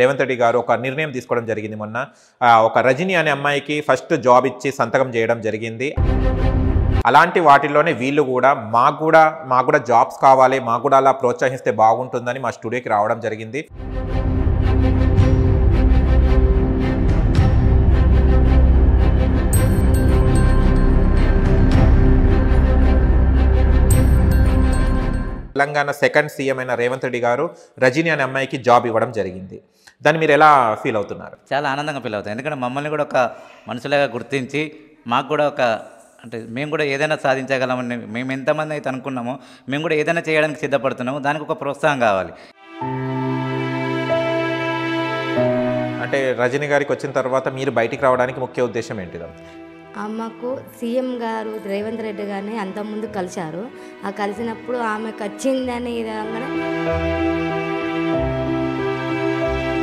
రేవంత్ రెడ్డి గారు ఒక నిర్ణయం తీసుకోవడం జరిగింది. మొన్న ఒక రజని అనే అమ్మాయికి ఫస్ట్ జాబ్ ఇచ్చి సంతకం చేయడం జరిగింది. అలాంటి వాటిల్లోనే వీళ్ళు కూడా మాకు కూడా జాబ్స్ కావాలి, మాకు కూడా అలా ప్రోత్సహిస్తే బాగుంటుందని మా స్టూడియోకి రావడం జరిగింది. తెలంగాణ సెకండ్ సీఎం అయిన రేవంత్ రెడ్డి గారు రజని అనే అమ్మాయికి జాబ్ ఇవ్వడం జరిగింది. దాన్ని మీరు ఎలా ఫీల్ అవుతున్నారు? చాలా ఆనందంగా ఫీల్ అవుతాం. ఎందుకంటే మమ్మల్ని కూడా ఒక మనుషులుగా గుర్తించి మాకు కూడా ఒక మేము కూడా ఏదైనా సాధించగలమని మేము ఎంతమంది అయితే అనుకున్నామో మేము కూడా ఏదైనా చేయడానికి సిద్ధపడుతున్నామో దానికి ఒక ప్రోత్సాహం కావాలి. అంటే రజని గారికి వచ్చిన తర్వాత మీరు బయటికి రావడానికి ముఖ్య ఉద్దేశం ఏంటిదా? అమ్మకు సీఎం గారు రేవంత్ రెడ్డి గారిని అంతకుముందు కలిశారు. ఆ కలిసినప్పుడు ఆమెకు వచ్చిందని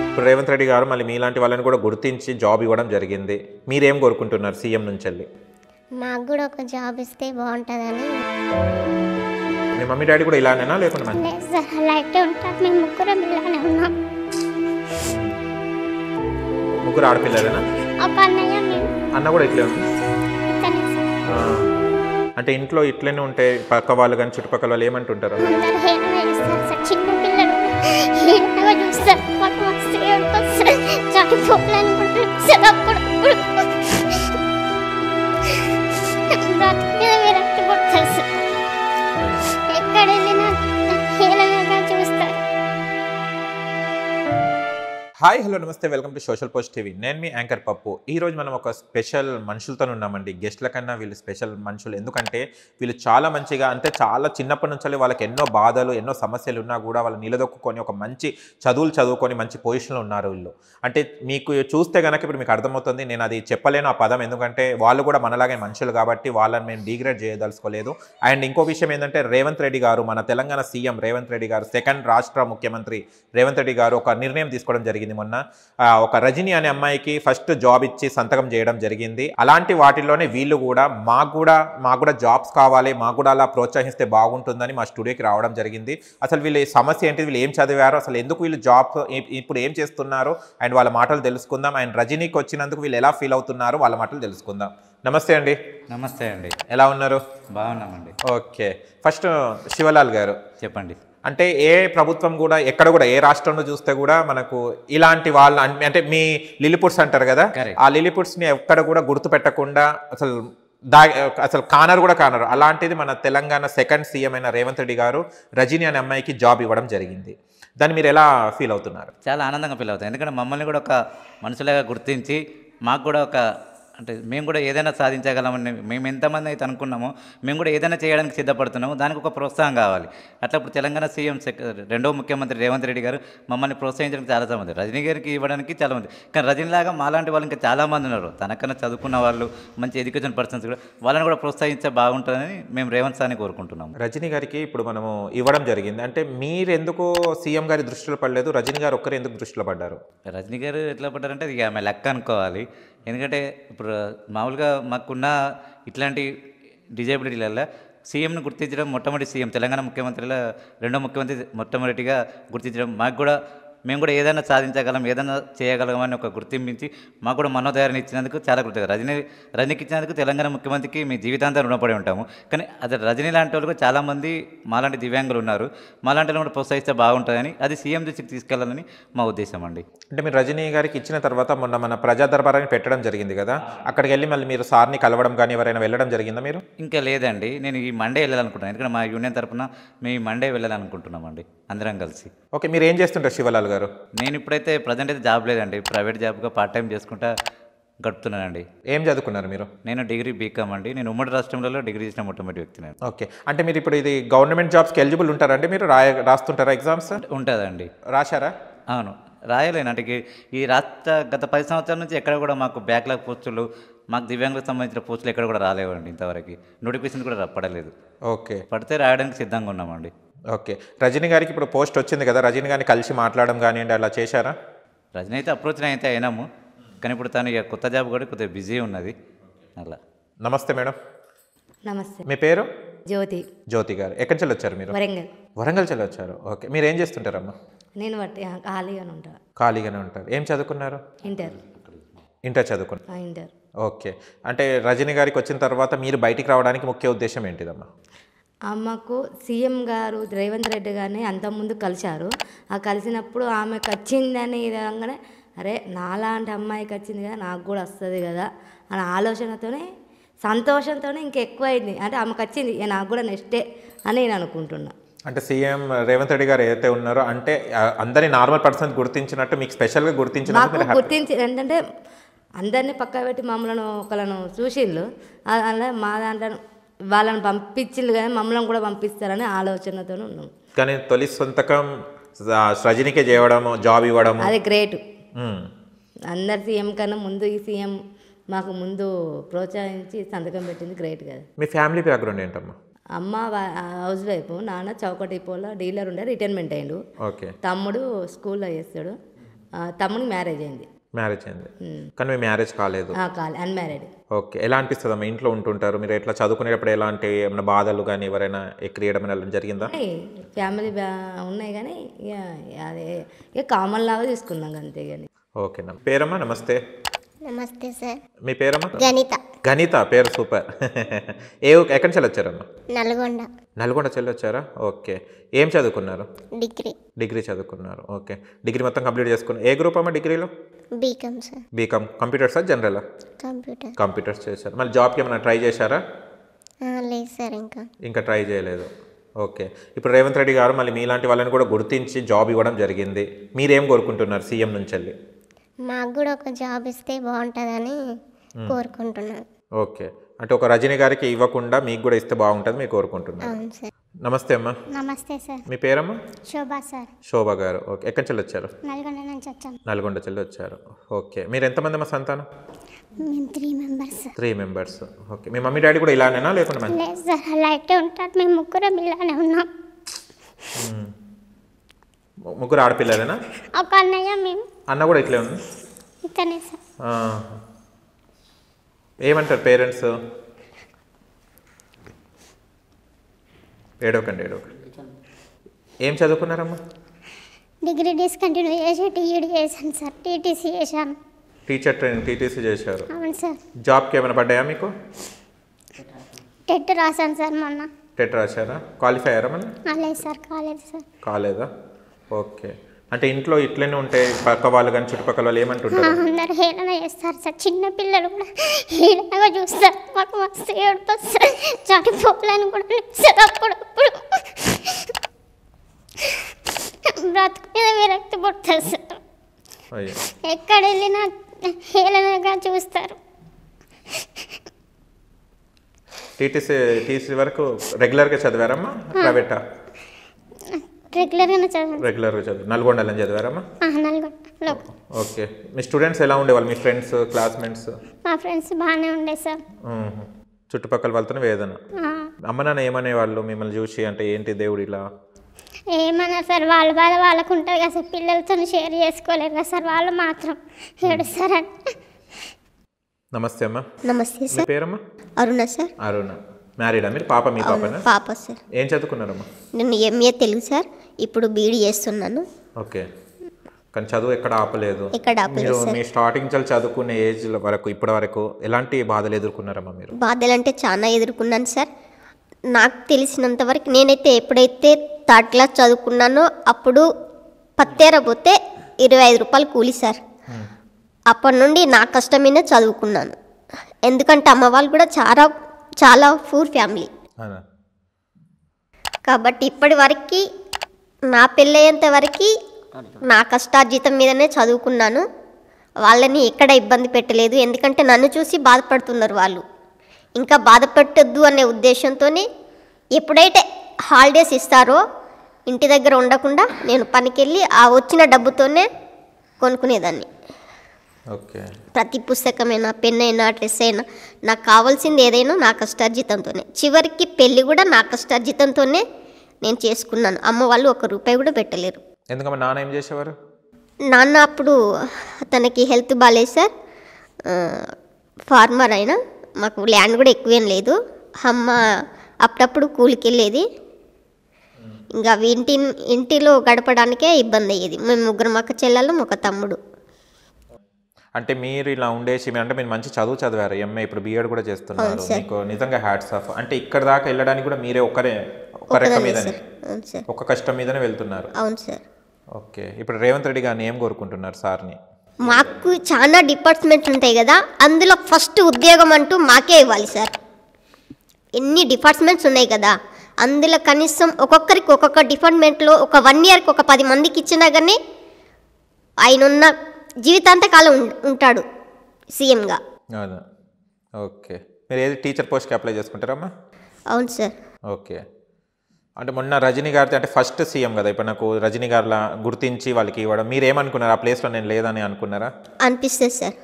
ఇప్పుడు రేవంత్ రెడ్డి గారు మళ్ళీ మీలాంటి వాళ్ళని కూడా గుర్తించి జాబ్ ఇవ్వడం జరిగింది. మీరేం కోరుకుంటున్నారు సీఎం నుంచి వెళ్ళి? మాకు కూడా ఒక జాబ్ ఇస్తే బాగుంటుందని. మీ మమ్మీ డాడీ కూడా ఇలానేనా లేకుండా? అలాగే ఉంటారు. మేము ముగ్గురం ఇలానే ఉన్నాం. ముగ్గురు ఆడపిల్లలేనా? ఒక అన్నయ్య, అన్న కూడా ఇట్లే ఉంది. అంటే ఇంట్లో ఇట్లనే ఉంటే పక్క వాళ్ళు కానీ చుట్టుపక్కల వాళ్ళు ఏమంటుంటారు? చిన్న పిల్లలు చూస్తారు. ఎక్కడ వెళ్ళినా హీనంగా చూస్తారు. హాయ్, హలో, నమస్తే, welcome to social post TV. నేను మీ యాంకర్ పప్పు. ఈరోజు మనం ఒక స్పెషల్ మనుషులతో ఉన్నామండి. గెస్ట్ల కన్నా వీళ్ళు స్పెషల్ మనుషులు. ఎందుకంటే వీళ్ళు చాలా మంచిగా, అంటే చాలా చిన్నప్పటి నుంచి వాళ్ళకి ఎన్నో బాధలు, ఎన్నో సమస్యలు ఉన్నా కూడా వాళ్ళు నిలదొక్కుని ఒక మంచి చదువులు చదువుకొని మంచి పొజిషన్లో ఉన్నారు వీళ్ళు. అంటే మీకు చూస్తే కనుక ఇప్పుడు మీకు అర్థమవుతుంది. నేను అది చెప్పలేను ఆ పదం, ఎందుకంటే వాళ్ళు కూడా మనలాగే మనుషులు కాబట్టి వాళ్ళని మేము డిగ్రేడ్ చేయదలుచుకోలేదు. అండ్ ఇంకో విషయం ఏంటంటే రేవంత్ రెడ్డి గారు, మన తెలంగాణ సీఎం రేవంత్ రెడ్డి గారు, సెకండ్ రాష్ట్ర ముఖ్యమంత్రి రేవంత్ రెడ్డి గారు ఒక నిర్ణయం తీసుకోవడం జరిగింది. మొన్న ఒక రజని అనే అమ్మాయికి ఫస్ట్ జాబ్ ఇచ్చి సంతకం చేయడం జరిగింది. అలాంటి వాటిల్లోనే వీళ్ళు కూడా మాకు కూడా జాబ్స్ కావాలి, మాకు కూడా అలా ప్రోత్సహిస్తే బాగుంటుందని మా స్టూడియోకి రావడం జరిగింది. అసలు వీళ్ళ సమస్య ఏంటి, వీళ్ళు ఏం చదివారు, అసలు ఎందుకు వీళ్ళు జాబ్ ఇప్పుడు ఏం చేస్తున్నారు అండ్ వాళ్ళ మాటలు తెలుసుకుందాం. అండ్ రజనీకి వచ్చినందుకు వీళ్ళు ఎలా ఫీల్ అవుతున్నారు వాళ్ళ మాటలు తెలుసుకుందాం. నమస్తే అండి. నమస్తే అండి. ఎలా ఉన్నారు? బాగున్నామండి. ఓకే, ఫస్ట్ శివలాల్ గారు చెప్పండి. అంటే ఏ ప్రభుత్వం కూడా ఎక్కడ కూడా ఏ రాష్ట్రంలో చూస్తే కూడా మనకు ఇలాంటి వాళ్ళ, అంటే మీ లిలిపుట్స్ అంటారు కదా, ఆ లిలిపుట్స్ని ఎక్కడ కూడా గుర్తుపెట్టకుండా అసలు కానరు. అలాంటిది మన తెలంగాణ సెకండ్ సీఎం అయిన రేవంత్ రెడ్డి గారు రజని అనే అమ్మాయికి జాబ్ ఇవ్వడం జరిగింది. దాన్ని మీరు ఎలా ఫీల్ అవుతున్నారు? చాలా ఆనందంగా ఫీల్ అవుతాం. ఎందుకంటే మమ్మల్ని కూడా ఒక మనుషులుగా గుర్తించి మాకు కూడా ఒక మేము కూడా ఏదైనా సాధించగలమని మేము ఎంతమంది అయితే అనుకున్నామో మేము కూడా ఏదైనా చేయడానికి సిద్ధపడుతున్నామో దానికి ఒక ప్రోత్సాహం కావాలి. అట్లా ఇప్పుడు తెలంగాణ సీఎం రెండవ ముఖ్యమంత్రి రేవంత్ రెడ్డి గారు మమ్మల్ని ప్రోత్సహించడానికి చాలామంది, రజనీ గారికి ఇవ్వడానికి చాలామంది. కానీ రజనీలాగా మాలాంటి వాళ్ళు ఇంకా చాలామంది ఉన్నారు, తనకన్నా చదువుకున్న వాళ్ళు, మంచి ఎడ్యుకేషన్ పర్సన్స్ కూడా, వాళ్ళని కూడా ప్రోత్సహించే బాగుంటుందని మేము రేవంత్ సార్ని కోరుకుంటున్నాము. రజనీ గారికి ఇప్పుడు మనము ఇవ్వడం జరిగింది. అంటే మీరు ఎందుకు సీఎం గారి దృష్టిలో పడలేదు, రజనీ గారు ఒక్కరు ఎందుకు దృష్టిలో పడ్డారు? రజనీ గారు ఎట్లా పడ్డారంటే ఇక ఆమె లెక్క అనుకోవాలి. ఎందుకంటే ఇప్పుడు మామూలుగా మాకున్న ఇట్లాంటి డిజేబిలిటీలలో సీఎంను గుర్తించడం, మొట్టమొదటి సీఎం తెలంగాణ ముఖ్యమంత్రిలో రెండో ముఖ్యమంత్రి మొట్టమొదటిగా గుర్తించడం, మేము కూడా ఏదైనా సాధించగలం, ఏదైనా చేయగలమని ఒక గుర్తింపించి మాకు కూడా మనోధైర్యాన్ని ఇచ్చినందుకు చాలా కృతజ్ఞత. రజనీకి ఇచ్చినందుకు తెలంగాణ ముఖ్యమంత్రికి మీ జీవితాంతం రుణపడి ఉంటాము. కానీ అది రజనీ లాంటి వాళ్ళు కూడా చాలామంది మాలాంటి దివ్యాంగులు ఉన్నారు, మాలాంటి వాళ్ళు కూడా ప్రోత్సహిస్తే బాగుంటుందని, అది సీఎం దృష్టికి తీసుకెళ్లాలని మా ఉద్దేశం అండి. అంటే మీరు రజనీ గారికి ఇచ్చిన తర్వాత మొన్న మన ప్రజా దర్బారాన్ని పెట్టడం జరిగింది కదా, అక్కడికి వెళ్ళి మళ్ళీ మీరు సార్ని కలవడం కానీ ఎవరైనా వెళ్ళడం జరిగిందా మీరు? ఇంకా లేదండి, నేను ఈ మండే వెళ్ళాలనుకుంటున్నాను. ఎందుకంటే మా యూనియన్ తరఫున మేము ఈ మండే వెళ్ళాలనుకుంటున్నామండి అందరం కలిసి. ఓకే, మీరు ఏం చేస్తుంటారు శివలాల్ గారు? నేను ఇప్పుడైతే ప్రజెంట్ అయితే జాబ్ లేదండి, ప్రైవేట్ జాబ్గా పార్ట్ టైం చేసుకుంటా గడుపుతున్నానండి. ఏం చదువుకున్నారు మీరు? నేను డిగ్రీ బీకామ్ అండి. నేను ఉమ్మడి రాష్ట్రంలో డిగ్రీ చేసిన మొట్టమొదటి వ్యక్తిని. ఓకే, అంటే మీరు ఇప్పుడు ఇది గవర్నమెంట్ జాబ్స్కి ఎలిజిబుల్ ఉంటారండి? మీరు రాస్తుంటారా ఎగ్జామ్స్? ఉంటుందండి. రాశారా? అవును, రాయలేను. అంటే ఈ గత 10 సంవత్సరాల నుంచి ఎక్కడ కూడా మాకు బ్యాక్లాగ్ పోస్టులు, మాకు దివ్యాంగులకు సంబంధించిన పోస్టులు ఎక్కడ కూడా రాలేవండి. ఇంతవరకు నోటిఫికేషన్ కూడా పడలేదు. ఓకే, పడితే రాయడానికి సిద్ధంగా ఉన్నామండి. ఓకే, రజనీ గారికి ఇప్పుడు పోస్ట్ వచ్చింది కదా, రజనీ గారిని కలిసి మాట్లాడడం కానివ్వండి అలా చేశారా? రజనీ అయితే అప్రోచ్ అయితే అయినాము, కానీ ఇప్పుడు తను ఇక కొత్త జాబ్ కూడా కొద్దిగా బిజీ ఉన్నది అలా. నమస్తే మేడం. నమస్తే. మీ పేరు? జ్యోతి. జ్యోతి గారు. ఎక్కడి నుంచి వచ్చారు మీరు? వరంగల్. వరంగల్ నుంచి వచ్చారు. ఓకే, మీరు ఏం చేస్తుంటారమ్మా? నేను బట్టి ఖాళీగానే ఉంటా. ఖాళీగానే ఉంటారు. ఏం చదువుకున్నారు? ఇంటర్ చదువుకున్నారు. ఇంటర్. ఓకే. అంటే రజనీ గారికి వచ్చిన తర్వాత మీరు బయటికి రావడానికి ముఖ్య ఉద్దేశం ఏంటిదమ్మా? అమ్మకు సీఎం గారు రేవంత్ రెడ్డి గారిని అంతకుముందు కలిశారు. ఆ కలిసినప్పుడు ఆమెకు వచ్చిందని విధంగానే అరే నాలాంటి అమ్మాయికి వచ్చింది కదా నాకు కూడా వస్తుంది కదా అనే ఆలోచనతోనే సంతోషంతోనే ఇంకెక్కువ అయింది. అంటే ఆమెకు వచ్చింది నాకు కూడా నెక్స్టే అని నేను అనుకుంటున్నా. అంటే సీఎం రేవంత్ రెడ్డి గారు ఏదైతే ఉన్నారో అంటే అందరి నార్మల్ పర్సన్ గుర్తించినట్టు మీకు స్పెషల్గా గుర్తించినట్టు గుర్తించి ఏంటంటే అందరినీ పక్క పెట్టి మమ్మల్ని ఒకళ్ళను చూసిండ్రు. అలా మా దాంట్లో వాళ్ళని పంపించిండ్రు కానీ మమ్మల్ని కూడా పంపిస్తారని ఆలోచనతో ఉన్నాం. కానీ తొలి సొంతకం రజనీకే చేయడము, జాబ్ ఇవ్వడము అది గ్రేట్. అందరు సీఎం కన్నా ముందు ఈ సీఎం మాకు ముందు ప్రోత్సహించి సంతకం పెట్టింది గ్రేట్ కదా. మీ ఫ్యామిలీ బ్యాక్గ్రౌండ్ ఏంటమ్మా? అమ్మ హౌస్ వైఫ్, నాన్న చౌక డిపోలో డీలర్ ఉండే రిటైర్మెంట్ అయ్యిండు. ఓకే. తమ్ముడు స్కూల్లో చేస్తాడు. తమ్ముడికి మ్యారేజ్ అయింది. కానీ మీ మ్యారేజ్ కాలేదు? కాలేదు, అన్మ్యారీడ్. ఓకే. ఎలా అనిపిస్తుంది అమ్మా ఇంట్లో ఉంటుంటారు మీరు? ఎట్లా చదువుకునేటప్పుడు ఎలాంటి ఏమైనా బాధలు కానీ ఎవరైనా ఎక్కిరియడం అలా జరిగిందా? ఫ్యామిలీ ఉన్నాయి కానీ అదే ఇక కామన్ లాగా తీసుకున్నాం అంతే. కానీ ఓకేనా. పేరమ్మా? నమస్తే. నమస్తే సార్. మీ పేరమ్మా? గణిత. గణిత పేరు సూపర్. ఎక్కడి నుంచి వచ్చారమ్మా? నల్గొండ. నల్గొండ చెల్లి వచ్చారా? ఓకే. ఏం చదువుకున్నారు? డిగ్రీ చదువుకున్నారు. ఓకే. డిగ్రీ మొత్తం కంప్లీట్ చేసుకున్నారు. ఏ గ్రూప్ అమ్మా డిగ్రీలో? B Com sir. బీకామ్. కంప్యూటర్సా జనరలా? కంప్యూటర్స్ చేశారు. మళ్ళీ జాబ్కి ఏమైనా ట్రై చేశారా? లేదు సార్, ఇంకా ట్రై చేయలేదు. ఓకే. ఇప్పుడు రేవంత్ రెడ్డి గారు మళ్ళీ మీలాంటి వాళ్ళని కూడా గుర్తించి జాబ్ ఇవ్వడం జరిగింది. మీరేం కోరుకుంటున్నారు సీఎం నుంచి వెళ్ళి? మాకు కూడా ఒక జాబ్ ఇస్తే బాగుంటుందని కోరుకుంటున్నాను. ఓకే. అంటే ఒక రజనీ గారికి ఇవ్వకుండా మీకు కూడా ఇస్తే బాగుంటుంది మీరు కోరుకుంటున్నారు. అవును సార్. నమస్తే అమ్మా. నమస్తే సార్. మీ పేరమ్మా? శోభా సార్. శోభా గారు. ఓకే. ఎక్కడి నుంచి వచ్చారు? నల్గొండ నుంచి వచ్చాము. నల్గొండ చెల్లి వచ్చారు. ఓకే. మీరు ఎంతమంది అమ్మా సంతానం? మేము 3 మెంబర్స్. 3 మెంబర్స్. ఓకే. మీ మమ్మీ డాడీ కూడా ఇలానేనా లేకుండా? లేదు సార్, అలా అయితే ఉంటారు. మేము ముగ్గురం ఇలానే ఉన్నాం. ముగ్గురు ఆడపిల్లలేనా? ఒక అన్నయ్య, మేము. అన్న కూడా ఇట్లే ఉంది? ఇతనే సార్. ఏమంటారు పేరెంట్స్? ఏడవకండి. ఏం చదువుకున్నారమ్మా? డిగ్రీ డిస్కంటిన్యూ చేసి టీఈడి చేశాను సార్. టీటీసీ చేశాను. టీచర్ ట్రైనింగ్ టీటీసీ చేశారు. అవును సార్. జాబ్కి ఏమైనా పడ్డాయా మీకు? టెట్ రాశాను సార్ మొన్న. టెట్ రాశారా? క్వాలిఫై అయ్యారా మళ్ళీ? లేదు సార్, కాలేదు సార్. కాలేదా? ఓకే. అంటే ఇంట్లో ఇట్లనే ఉంటాయి పక్క వాళ్ళు కానీ చుట్టుపక్కల వాళ్ళు ఏమంటుంటారు? అందరు హేళన చేస్తారు సార్. చిన్న పిల్లలు కూడా హేళనగా చూస్తారు. మాకు మస్తు ఏడుపు వస్తారు. చనిపోవాలని కూడా సార్. అప్పుడప్పుడు బ్రతుకు మీద విరక్తి పుడతారు సార్. ఎక్కడ వెళ్ళినా హేళనగా చూస్తారు. టీటీసీ వరకు రెగ్యులర్గా చదివారమ్మా? ప్రైవేటా? రెగ్యులర్గా చదివారు. నల్గొండలో చదివారమ్మా? నల్గొండలో. ఓకే. మీ స్టూడెంట్స్ ఎలా ఉండేవాళ్ళు? మీ ఫ్రెండ్స్, క్లాస్మేట్స్? మా ఫ్రెండ్స్ బాగానే ఉండే సార్. చుట్టుపక్కల వాళ్ళతో వేదన. అమ్మ నాన్న ఏమనేవాళ్ళు మిమ్మల్ని చూసి? అంటే ఏంటి దేవుడు ఇలా? ఏమన్నా సార్, వాళ్ళ బాధ వాళ్ళకు ఉంటుంది కదా సార్. పిల్లలతో షేర్ చేసుకోలేరు కదా సార్. వాళ్ళు మాత్రం ఏడుస్తారంటే. నమస్తే అమ్మా. నమస్తే సార్. పేరమ్మా? అరుణ సార్. అరుణ. మ్యారీడా మీరు? పాప? మీ పాపనా? పాప సార్. ఏం చదువుకున్నారమ్మా? నేను ఎంఏ తెలుగు సార్. ఇప్పుడు బీఈడి చేస్తున్నాను. ఓకే. కానీ చదువు ఎక్కడ ఆపలేదు? ఎక్కడ ఆపలేదు సార్. మీ స్టార్టింగ్ నుంచి చదువుకునే ఏజ్ వరకు ఇప్పటి వరకు ఎలాంటి బాధలు ఎదుర్కొన్నారమ్మా మీరు? బాధలు అంటే చాలా ఎదుర్కొన్నాను సార్. నాకు తెలిసినంత వరకు నేనైతే ఎప్పుడైతే 3rd క్లాస్ చదువుకున్నానో అప్పుడు పత్తేర పోతే 25 రూపాయలు కూలి సార్. అప్పటి నుండి నా కష్టమైనా చదువుకున్నాను. ఎందుకంటే అమ్మ వాళ్ళు కూడా చాలా పూర్ ఫ్యామిలీ కాబట్టి ఇప్పటి వరకు నా పెళ్ళయ్యేంత వరకు నా కష్టార్జితం మీదనే చదువుకున్నాను. వాళ్ళని ఎక్కడ ఇబ్బంది పెట్టలేదు. ఎందుకంటే నన్ను చూసి బాధపడుతున్నారు వాళ్ళు. ఇంకా బాధపెట్టద్దు అనే ఉద్దేశంతోనే ఎప్పుడైతే హాలిడేస్ ఇస్తారో ఇంటి దగ్గర ఉండకుండా నేను పనికెళ్ళి ఆ వచ్చిన డబ్బుతోనే కొనుక్కునేదాన్ని. ఓకే. ప్రతి పుస్తకమైనా, పెన్ అయినా, డ్రెస్ అయినా నాకు కావాల్సింది ఏదైనా నా కష్టార్జితంతోనే. చివరికి పెళ్ళి కూడా నా కష్టార్జితంతోనే నేను చేసుకున్నాను. అమ్మ వాళ్ళు 1 రూపాయి కూడా పెట్టలేరు. ఎందుకమ్మా? నాన్న ఏం చేసేవారు? నాన్న అప్పుడు తనకి హెల్త్ బాగాలేదు సార్. ఫార్మర్ అయినా మాకు ల్యాండ్ కూడా ఎక్కువేం లేదు. అమ్మ అప్పుడప్పుడు కూలికి వెళ్ళేది. ఇంకా ఇంటిలో గడపడానికే ఇబ్బంది అయ్యేది. మేము ముగ్గురం అక్క చెల్లెళ్ళం, ఒక తమ్ముడు. అంటే మీరు ఇలా ఉండేసి అంటే మీరు మంచి చదువు చదివారు, ఎంఏ ఇప్పుడు బీఎడ్ కూడా చేస్తున్నారు, మీకు నిజంగా హ్యాట్స్ ఆఫ్. అంటే ఇక్కడ దాకా వెళ్ళడానికి కూడా మీరే ఒక రెక్క మీదనే, అవును సార్. ఒక కష్టం మీదనే వెళ్తున్నారు. అవును సార్. ఓకే, ఇప్పుడు రేవంత్ రెడ్డి గారిని ఏం కోరుకుంటున్నారు సార్ని? మాకు చాలా డిపార్ట్మెంట్లు ఉంటాయి కదా, అందులో ఫస్ట్ ఉద్యోగం అంటూ మాకే ఇవ్వాలి సార్. ఎన్ని డిపార్ట్మెంట్స్ ఉన్నాయి కదా, అందులో కనీసం ఒక్కొక్కరికి ఒక్కొక్క డిపార్ట్మెంట్లో ఒక 1 ఇయర్కి ఒక 10 మందికి ఇచ్చినా కానీ ఆయన ఉన్న జీవితాంతకాలం ఉంటాడు సీఎంగా. అవును. ఓకే, మీరు ఏది టీచర్ పోస్ట్కి అప్లై చేసుకుంటారమ్మా? అవును సార్. ఓకే, అంటే మొన్న రజనీ గారితో అంటే ఫస్ట్ సీఎం కదా, ఇప్పుడు నాకు రజనీ గారిలా గుర్తించి వాళ్ళకి ఇవ్వడం, మీరు ఏమనుకున్నారు? ఆ ప్లేస్లో నేను లేదని అనుకున్నారా? అనిపిస్తుంది సార్.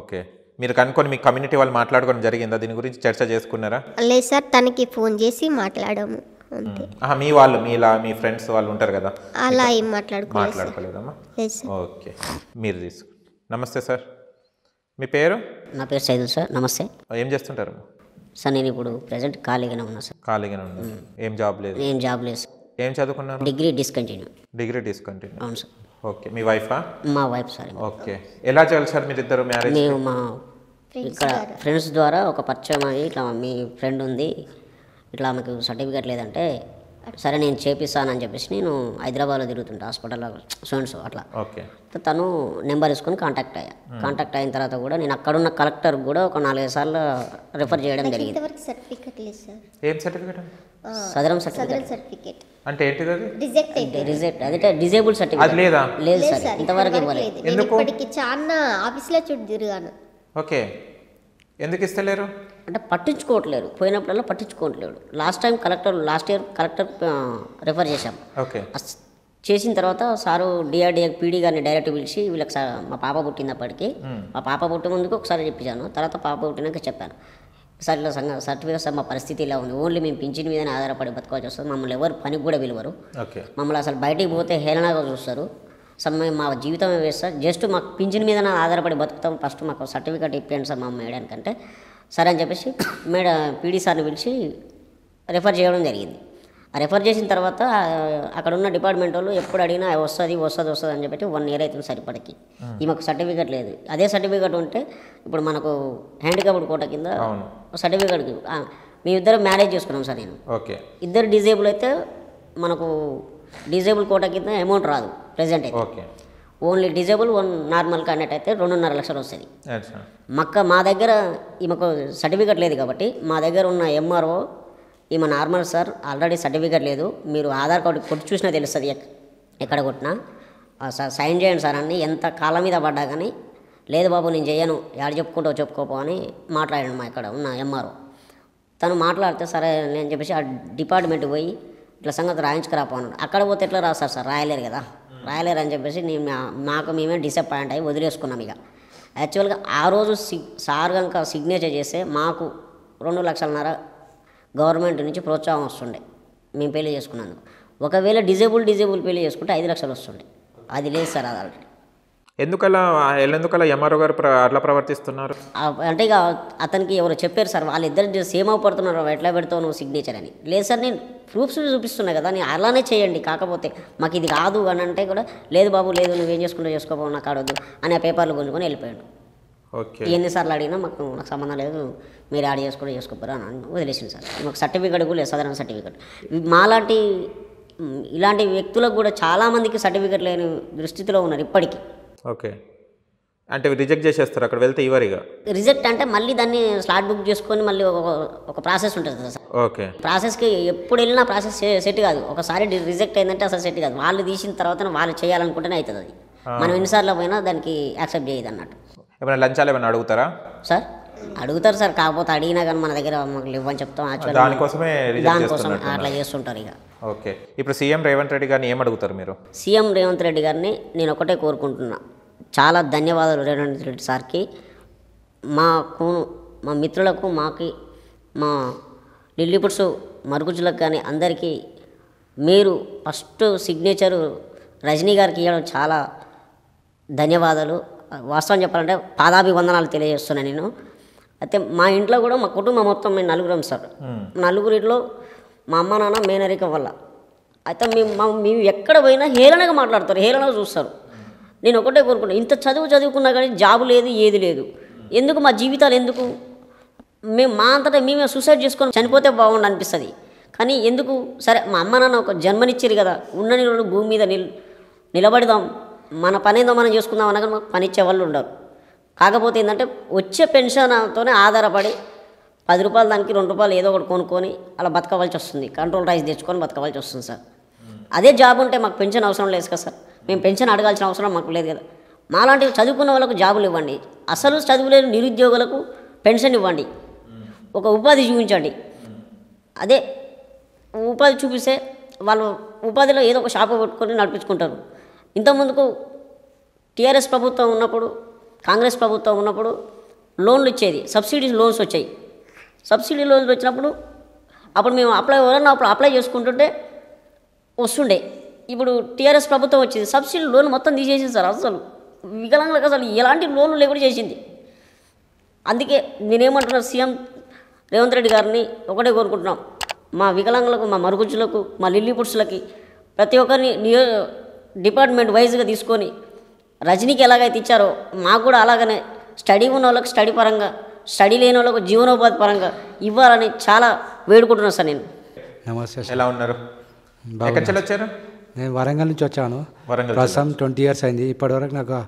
ఓకే, మీరు కనుక్కొని మీ కమ్యూనిటీ వాళ్ళు మాట్లాడుకోవడం జరిగిందా? దీని గురించి చర్చ చేసుకున్నారా? లేదు సార్, తనకి ఫోన్ చేసి మాట్లాడాము అంతే. మీ వాళ్ళు మీ ఫ్రెండ్స్ వాళ్ళు ఉంటారు కదా, అలా ఏం మాట్లాడుకోలేదమ్మా? లేదు సార్. ఓకే, మీరు తీసుకు. నమస్తే సార్, మీ పేరు? నా పేరు సైదుల్ సార్. నమస్తే. ఏం చేస్తుంటారు సార్? నేను ఇప్పుడు ప్రజెంట్ ఖాళీగానే ఉన్నా సార్. ఖాళీగానే ఉన్నా, ఏం జాబ్ లేదు? ఏం జాబ్ లేదు సార్. ఏం చదువుకున్నారు? Degree discontinue. Degree discontinue. అవును సార్. ఓకే, మీ వైఫా? మా వైఫ్ సార్. ఓకే, ఎలా చేయాలి సార్ మీరు ఇద్దరు మ్యారేజ్? మేము మా ఇక్కడ ఫ్రెండ్స్ ద్వారా ఒక పరిచయం అయ్యి ఇట్లా మీ ఫ్రెండ్ ఉంది, ఇట్లా ఆమెకు సర్టిఫికేట్ లేదంటే సరే నేను చేపిస్తానని చెప్పేసి నేను హైదరాబాద్లో తిరుగుతుంటా హాస్పిటల్లో స్టూడెంట్స్ అట్లా. ఓకే, తను నెంబర్ తీసుకొని కాంటాక్ట్ అయ్యా. కాంటాక్ట్ అయిన తర్వాత కూడా నేను అక్కడున్న కలెక్టర్ కూడా ఒక 4-5 సార్లు రిఫర్ చేయడం జరిగింది. సర్టిఫికేట్ లేదు సార్. ఏం సర్టిఫికేట్? సదరం సర్టిఫికేట్ అంటే ఏంటిది అది? రిజెక్ట్ అదే డిజేబుల్ సర్టిఫికేట్ లేదా? లేదు సార్, ఇంతవరకు ఇవ్వలేదు. ఎందుకు? ఇప్పటికి చాలా ఆఫీస్లో చుట్టూ తిరిగాను. ఓకే, ఎందుకు ఇస్తలేరు? అంటే పట్టించుకోవట్లేరు, పోయినప్పుడల్లా పట్టించుకోవట్లేడు. లాస్ట్ ఇయర్ కలెక్టర్ రిఫర్ చేశాం. ఓకే, చేసిన తర్వాత సారు డిఆర్డిఏ పీడీ గారిని డైరెక్ట్ పిలిచి వీళ్ళకి మా పాప పుట్టినప్పటికీ మా పాప పుట్టే ముందుకు ఒకసారి చెప్పించాను, తర్వాత పాప పుట్టినాక చెప్పాను సార్ ఇలా సర్టిఫికేట్ సార్ మా పరిస్థితి ఇలా ఉంది, ఓన్లీ మేము పింఛన్ మీదనే ఆధారపడి బతకాల్సి వస్తుంది, మమ్మల్ని ఎవరు పనికి కూడా పిలవరు, మమ్మల్ని అసలు బయటికి పోతే హేళనగా చూస్తారు, సమయం మా జీవితమే వేస్తారు, జస్ట్ మాకు పింఛన్ మీదనే ఆధారపడి బతుకుతాం, ఫస్ట్ మాకు సర్టిఫికేట్ ఇప్పించండి సార్ మా మేడానికంటే సరే అని చెప్పేసి పీడీ సార్ని పిలిచి రెఫర్ చేయడం జరిగింది. ఆ రెఫర్ చేసిన తర్వాత అక్కడ ఉన్న డిపార్ట్మెంట్ వాళ్ళు ఎప్పుడు అడిగినా వస్తుంది అని చెప్పి 1 ఇయర్ అవుతుంది సార్ ఇప్పటికి. ఈమెకు సర్టిఫికేట్ లేదు. అదే సర్టిఫికేట్ ఉంటే ఇప్పుడు మనకు హ్యాండిక్యాప్డ్ కోట కింద సర్టిఫికేట్కి మీ ఇద్దరు మ్యారేజ్ చేసుకున్నాం సార్ నేను. ఓకే, ఇద్దరు డిజేబుల్ అయితే మనకు డిజేబుల్ కోట కింద అమౌంట్ రాదు ప్రెజెంట్ అయితే. Okay, only disable normal candidate అయితే 2.5 లక్షలు వస్తుంది. మా దగ్గర ఈమెకు సర్టిఫికేట్ లేదు కాబట్టి మా దగ్గర ఉన్న ఎంఆర్ఓ ఈమె నార్మల్ సార్ ఆల్రెడీ సర్టిఫికేట్ లేదు, మీరు ఆధార్ కార్డు కొట్టి చూసినా తెలుస్తుంది ఎక్కడ కొట్టినా, సైన్ చేయండి సార్ అని ఎంత కాలం మీద పడ్డా కానీ లేదు బాబు నేను చేయను, యాడ చెప్పుకోపో అని మాట్లాడాను మా ఇక్కడ ఉన్న ఎంఆర్ఓ. తను మాట్లాడితే సరే నేను చెప్పేసి ఆ డిపార్ట్మెంట్ పోయి ఇట్లా సంగతి రాయించుకురాపో అన్నాడు. అక్కడ పోతే ఎట్లా రాస్తారు సార్, రాయలేరు కదా, రాయలేరు అని చెప్పేసి మాకు మేమే డిసప్పాయింట్ అయ్యి వదిలేసుకున్నాం. ఇక యాక్చువల్గా ఆ రోజు సార్ కనుక సిగ్నేచర్ చేస్తే మాకు 2.5 లక్షల గవర్నమెంట్ నుంచి ప్రోత్సాహం వస్తుండే మేము పెళ్లి చేసుకున్నందుకు. ఒకవేళ డిజేబుల్ పెళ్లి చేసుకుంటే 5 లక్షలు వస్తుండే, అది లేదు సార్. అది ఆల్రెడీ ఎందుకలా ఎంఆర్ఓ గారు అట్లా ప్రవర్తిస్తున్నారు అంటే ఇక అతనికి ఎవరు చెప్పారు సార్, వాళ్ళిద్దరు సేమ్ అవుపడుతున్నారు, ఎట్లా పెడతావు నువ్వు సిగ్నేచర్ అని. లేదు సార్ నేను ప్రూఫ్స్ చూపిస్తున్నా కదా, నేను అలానే చేయండి, కాకపోతే మాకు ఇది రాదు అని అంటే కూడా లేదు బాబు లేదు నువ్వేం చేసుకుంటూ చేసుకోబో నాకు ఆడొద్దు అని ఆ పేపర్లు గుంజుకొని వెళ్ళిపోయాడు. ఓకే, ఎన్నిసార్లు అడిగినా నాకు సంబంధం లేదు, మీరు యాడ్ చేసుకోపోరా అని వదిలేసింది సార్. మాకు సర్టిఫికేట్ కూడా లేదు, సాధారణ సర్టిఫికేట్. మాలాంటి ఇలాంటి వ్యక్తులకు కూడా చాలామందికి సర్టిఫికేట్ లేని దుస్థితిలో ఉన్నారు ఇప్పటికీ. ఓకే, అంటే రిజెక్ట్ చేసేస్తారు అక్కడ వెళ్తే ఇవరిగా. రిజెక్ట్ అంటే మళ్ళీ దాన్ని స్లాట్ బుక్ చేసుకొని మళ్ళీ ఒక ప్రాసెస్ ఉంటుంది కదా సార్. ఓకే, ప్రాసెస్కి ఎప్పుడు వెళ్ళినా ప్రాసెస్ సెట్ కాదు, ఒకసారి రిజెక్ట్ అయిందంటే అసలు సెట్ కాదు. వాళ్ళు తీసిన తర్వాత వాళ్ళు చేయాలనుకుంటేనే అవుతుంది అది, మనం ఎన్నిసార్లు పోయినా దానికి యాక్సెప్ట్ చేయదు అన్నట్టు. ఏమైనా లంచాలు ఏమైనా అడుగుతారా సార్? అడుగుతారు సార్, కాకపోతే అడిగినా కానీ మన దగ్గర మాకు ఇవ్వని చెప్తాం. దానికోసమే అట్లా చేస్తుంటారు ఇక. ఓకే, ఇప్పుడు సీఎం రేవంత్ రెడ్డి గారిని ఏం అడుగుతారు మీరు? సీఎం రేవంత్ రెడ్డి గారిని నేను ఒకటే కోరుకుంటున్నా, చాలా ధన్యవాదాలు రేవంత్ రెడ్డి సార్కి, మా మిత్రులకు, మా లిల్లీపుట్స్ మరుగుజ్జులకు కానీ అందరికీ మీరు ఫస్ట్ సిగ్నేచరు రజనీ గారికి ఇవ్వడం చాలా ధన్యవాదాలు. వాస్తవం చెప్పాలంటే పాదాభివందనాలు తెలియజేస్తున్నాను నేను. అయితే మా ఇంట్లో కూడా మా కుటుంబం మొత్తం మేము 4 సార్. 4 ఇంట్లో మా అమ్మ నాన్న మేనరిక వల్ల. అయితే మేము ఎక్కడ పోయినా హేళనగా మాట్లాడతారు, హేళనగా చూస్తారు. నేను ఒకటే కోరుకుంటాను, ఇంత చదువుకున్నా కానీ జాబు లేదు, ఏది లేదు. ఎందుకు మా జీవితాలు ఎందుకు? మేము మా అంతటా మేమే సూసైడ్ చేసుకొని చనిపోతే బాగుండు అనిపిస్తుంది. కానీ ఎందుకు? సరే మా అమ్మ నాన్న ఒక జన్మనిచ్చారు కదా, ఉన్న రోజులు భూమి మీద నిలబడదాం, మన పని ఏదో మనం చేసుకుందాం అనగా మాకు పని ఇచ్చే వాళ్ళు ఉండరు. కాకపోతే ఏంటంటే వచ్చే పెన్షన్తోనే ఆధారపడి 10 రూపాయలు దానికి 2 రూపాయలు ఏదో ఒకటి కొనుక్కొని అలా బతకవలసి వస్తుంది, కంట్రోల్ రైస్ తెచ్చుకొని బతకవలసి వస్తుంది సార్. అదే జాబ్ ఉంటే మాకు పెన్షన్ అవసరం లేదు కదా సార్, మేము పెన్షన్ అడగాల్సిన అవసరం మాకు లేదు కదా. మాలాంటి చదువుకున్న వాళ్ళకు జాబులు ఇవ్వండి, అసలు చదువులేని నిరుద్యోగులకు పెన్షన్ ఇవ్వండి, ఒక ఉపాధి చూపించండి. అదే ఉపాధి చూపిస్తే వాళ్ళు ఉపాధిలో ఏదో ఒక షాపు పెట్టుకొని నడిపించుకుంటారు. ఇంతకుముందుకు టీఆర్ఎస్ ప్రభుత్వం ఉన్నప్పుడు, కాంగ్రెస్ ప్రభుత్వం ఉన్నప్పుడు లోన్లు ఇచ్చేది, సబ్సిడీ లోన్స్ వచ్చాయి. సబ్సిడీ లోన్స్ వచ్చినప్పుడు అప్పుడు మేము ఎవరన్నా అప్లై చేసుకుంటుంటే వస్తుండే. ఇప్పుడు టీఆర్ఎస్ ప్రభుత్వం వచ్చింది, సబ్సిడీ లోన్ మొత్తం తీసేసింది సార్. అసలు వికలాంగులకు అసలు ఎలాంటి లోన్లు లేకుండా చేసింది. అందుకే నేనేమంటున్నా, సీఎం రేవంత్ రెడ్డి గారిని ఒకటే కోరుకుంటున్నాం, మా వికలాంగులకు, మా మరుగుజ్జులకు, మా లిల్లీపుట్స్లకి ప్రతి ఒక్కరిని డిపార్ట్మెంట్ వైజ్గా తీసుకొని రజనీకి ఎలాగైతే ఇచ్చారో మాకు కూడా అలాగనే స్టడీ ఉన్న వాళ్ళకి స్టడీ పరంగా, స్టడీ లేని వాళ్ళకు జీవనోపాధి పరంగా ఇవ్వాలని చాలా వేడుకుంటున్నాను సార్. నేను నమస్తే సార్. ఎలా ఉన్నారు? ఎక్కడి నుంచి వచ్చారు? నేను వరంగల్ నుంచి వచ్చాను. వరంగల్ ప్రస్తుతం 20 years అయింది. ఇప్పటివరకు నాకు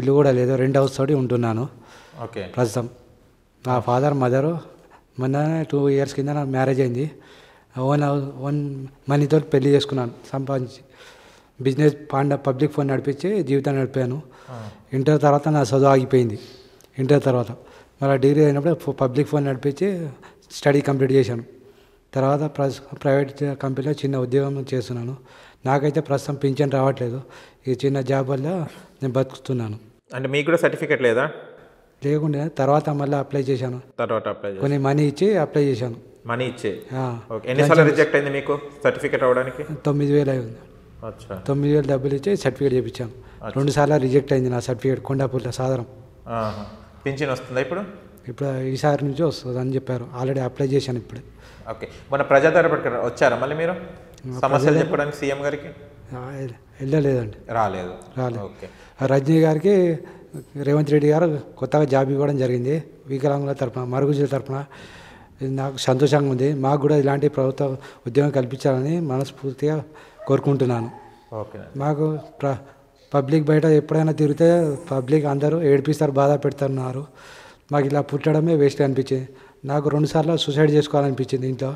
ఇల్లు కూడా లేదు, 2 హౌస్ తోటి ఉంటున్నాను ఓకే. ప్రస్తుతం. మా ఫాదర్ మదరు మొన్న 2 years కింద నాకు మ్యారేజ్ అయింది. ఓన్ మనీతో పెళ్లి చేసుకున్నాను సంపాదించి. బిజినెస్ పబ్లిక్ ఫోన్ నడిపించి జీవితాన్ని నడిపాను. ఇంటర్ తర్వాత నా చదువు ఆగిపోయింది. ఇంటర్ తర్వాత మళ్ళీ డిగ్రీ అయినప్పుడు పబ్లిక్ ఫోన్ నడిపించి స్టడీ కంప్లీట్ చేశాను. తర్వాత ప్రైవేట్ కంపెనీలో చిన్న ఉద్యోగం చేస్తున్నాను. నాకైతే ప్రస్తుతం పింఛన్ రావట్లేదు. ఈ చిన్న జాబ్ వల్ల నేను బతుకుతున్నాను. అంటే మీకు కూడా సర్టిఫికేట్ లేదా? లేకుండా తర్వాత మళ్ళీ అప్లై చేశాను. తర్వాత అప్లై కొన్ని మనీ ఇచ్చి అప్లై చేశాను. మనీ ఇచ్చే. ఓకే. ఎన్నిసార్లు రిజెక్ట్ అయింది మీకు సర్టిఫికేట్ అవ్వడానికి? 9,000 అయింది. 9,000 డబ్బులు ఇచ్చి సర్టిఫికేట్ చేయించాను. 2 సార్లు రిజెక్ట్ అయింది నా సర్టిఫికేట్ కొండాపూర్లో సాధారణ. పింఛన్ వస్తుందా ఇప్పుడు? ఇప్పుడు ఈసారి నుంచి వస్తుంది అని చెప్పారు. ఆల్రెడీ అప్లై చేశాను ఇప్పుడు. ఓకే. మన ప్రజాదరపడికి వచ్చారా మళ్ళీ మీరు సమస్యలు చెప్పడానికి సీఎం గారికి? వెళ్ళలేదండి. రాలేదు. ఓకే. రజనీ గారికి రేవంత్ రెడ్డి గారు కొత్తగా జాబ్ ఇవ్వడం జరిగింది వికలాంగుల తరఫున, మరుగుజ్జుల తరఫున. ఇది నాకు సంతోషంగా ఉంది. మాకు కూడా ఇలాంటి ప్రభుత్వ ఉద్యోగం కల్పించాలని మనస్ఫూర్తిగా కోరుకుంటున్నాను. ఓకే. మాకు పబ్లిక్ బయట ఎప్పుడైనా తిరిగితే పబ్లిక్ అందరూ ఏడిపిస్తారు, బాధ పెడుతున్నారు. మాకు ఇలా పుట్టడమే వేస్ట్ అనిపించింది. నాకు 2 సార్లు సూసైడ్ చేసుకోవాలనిపించింది ఇంట్లో.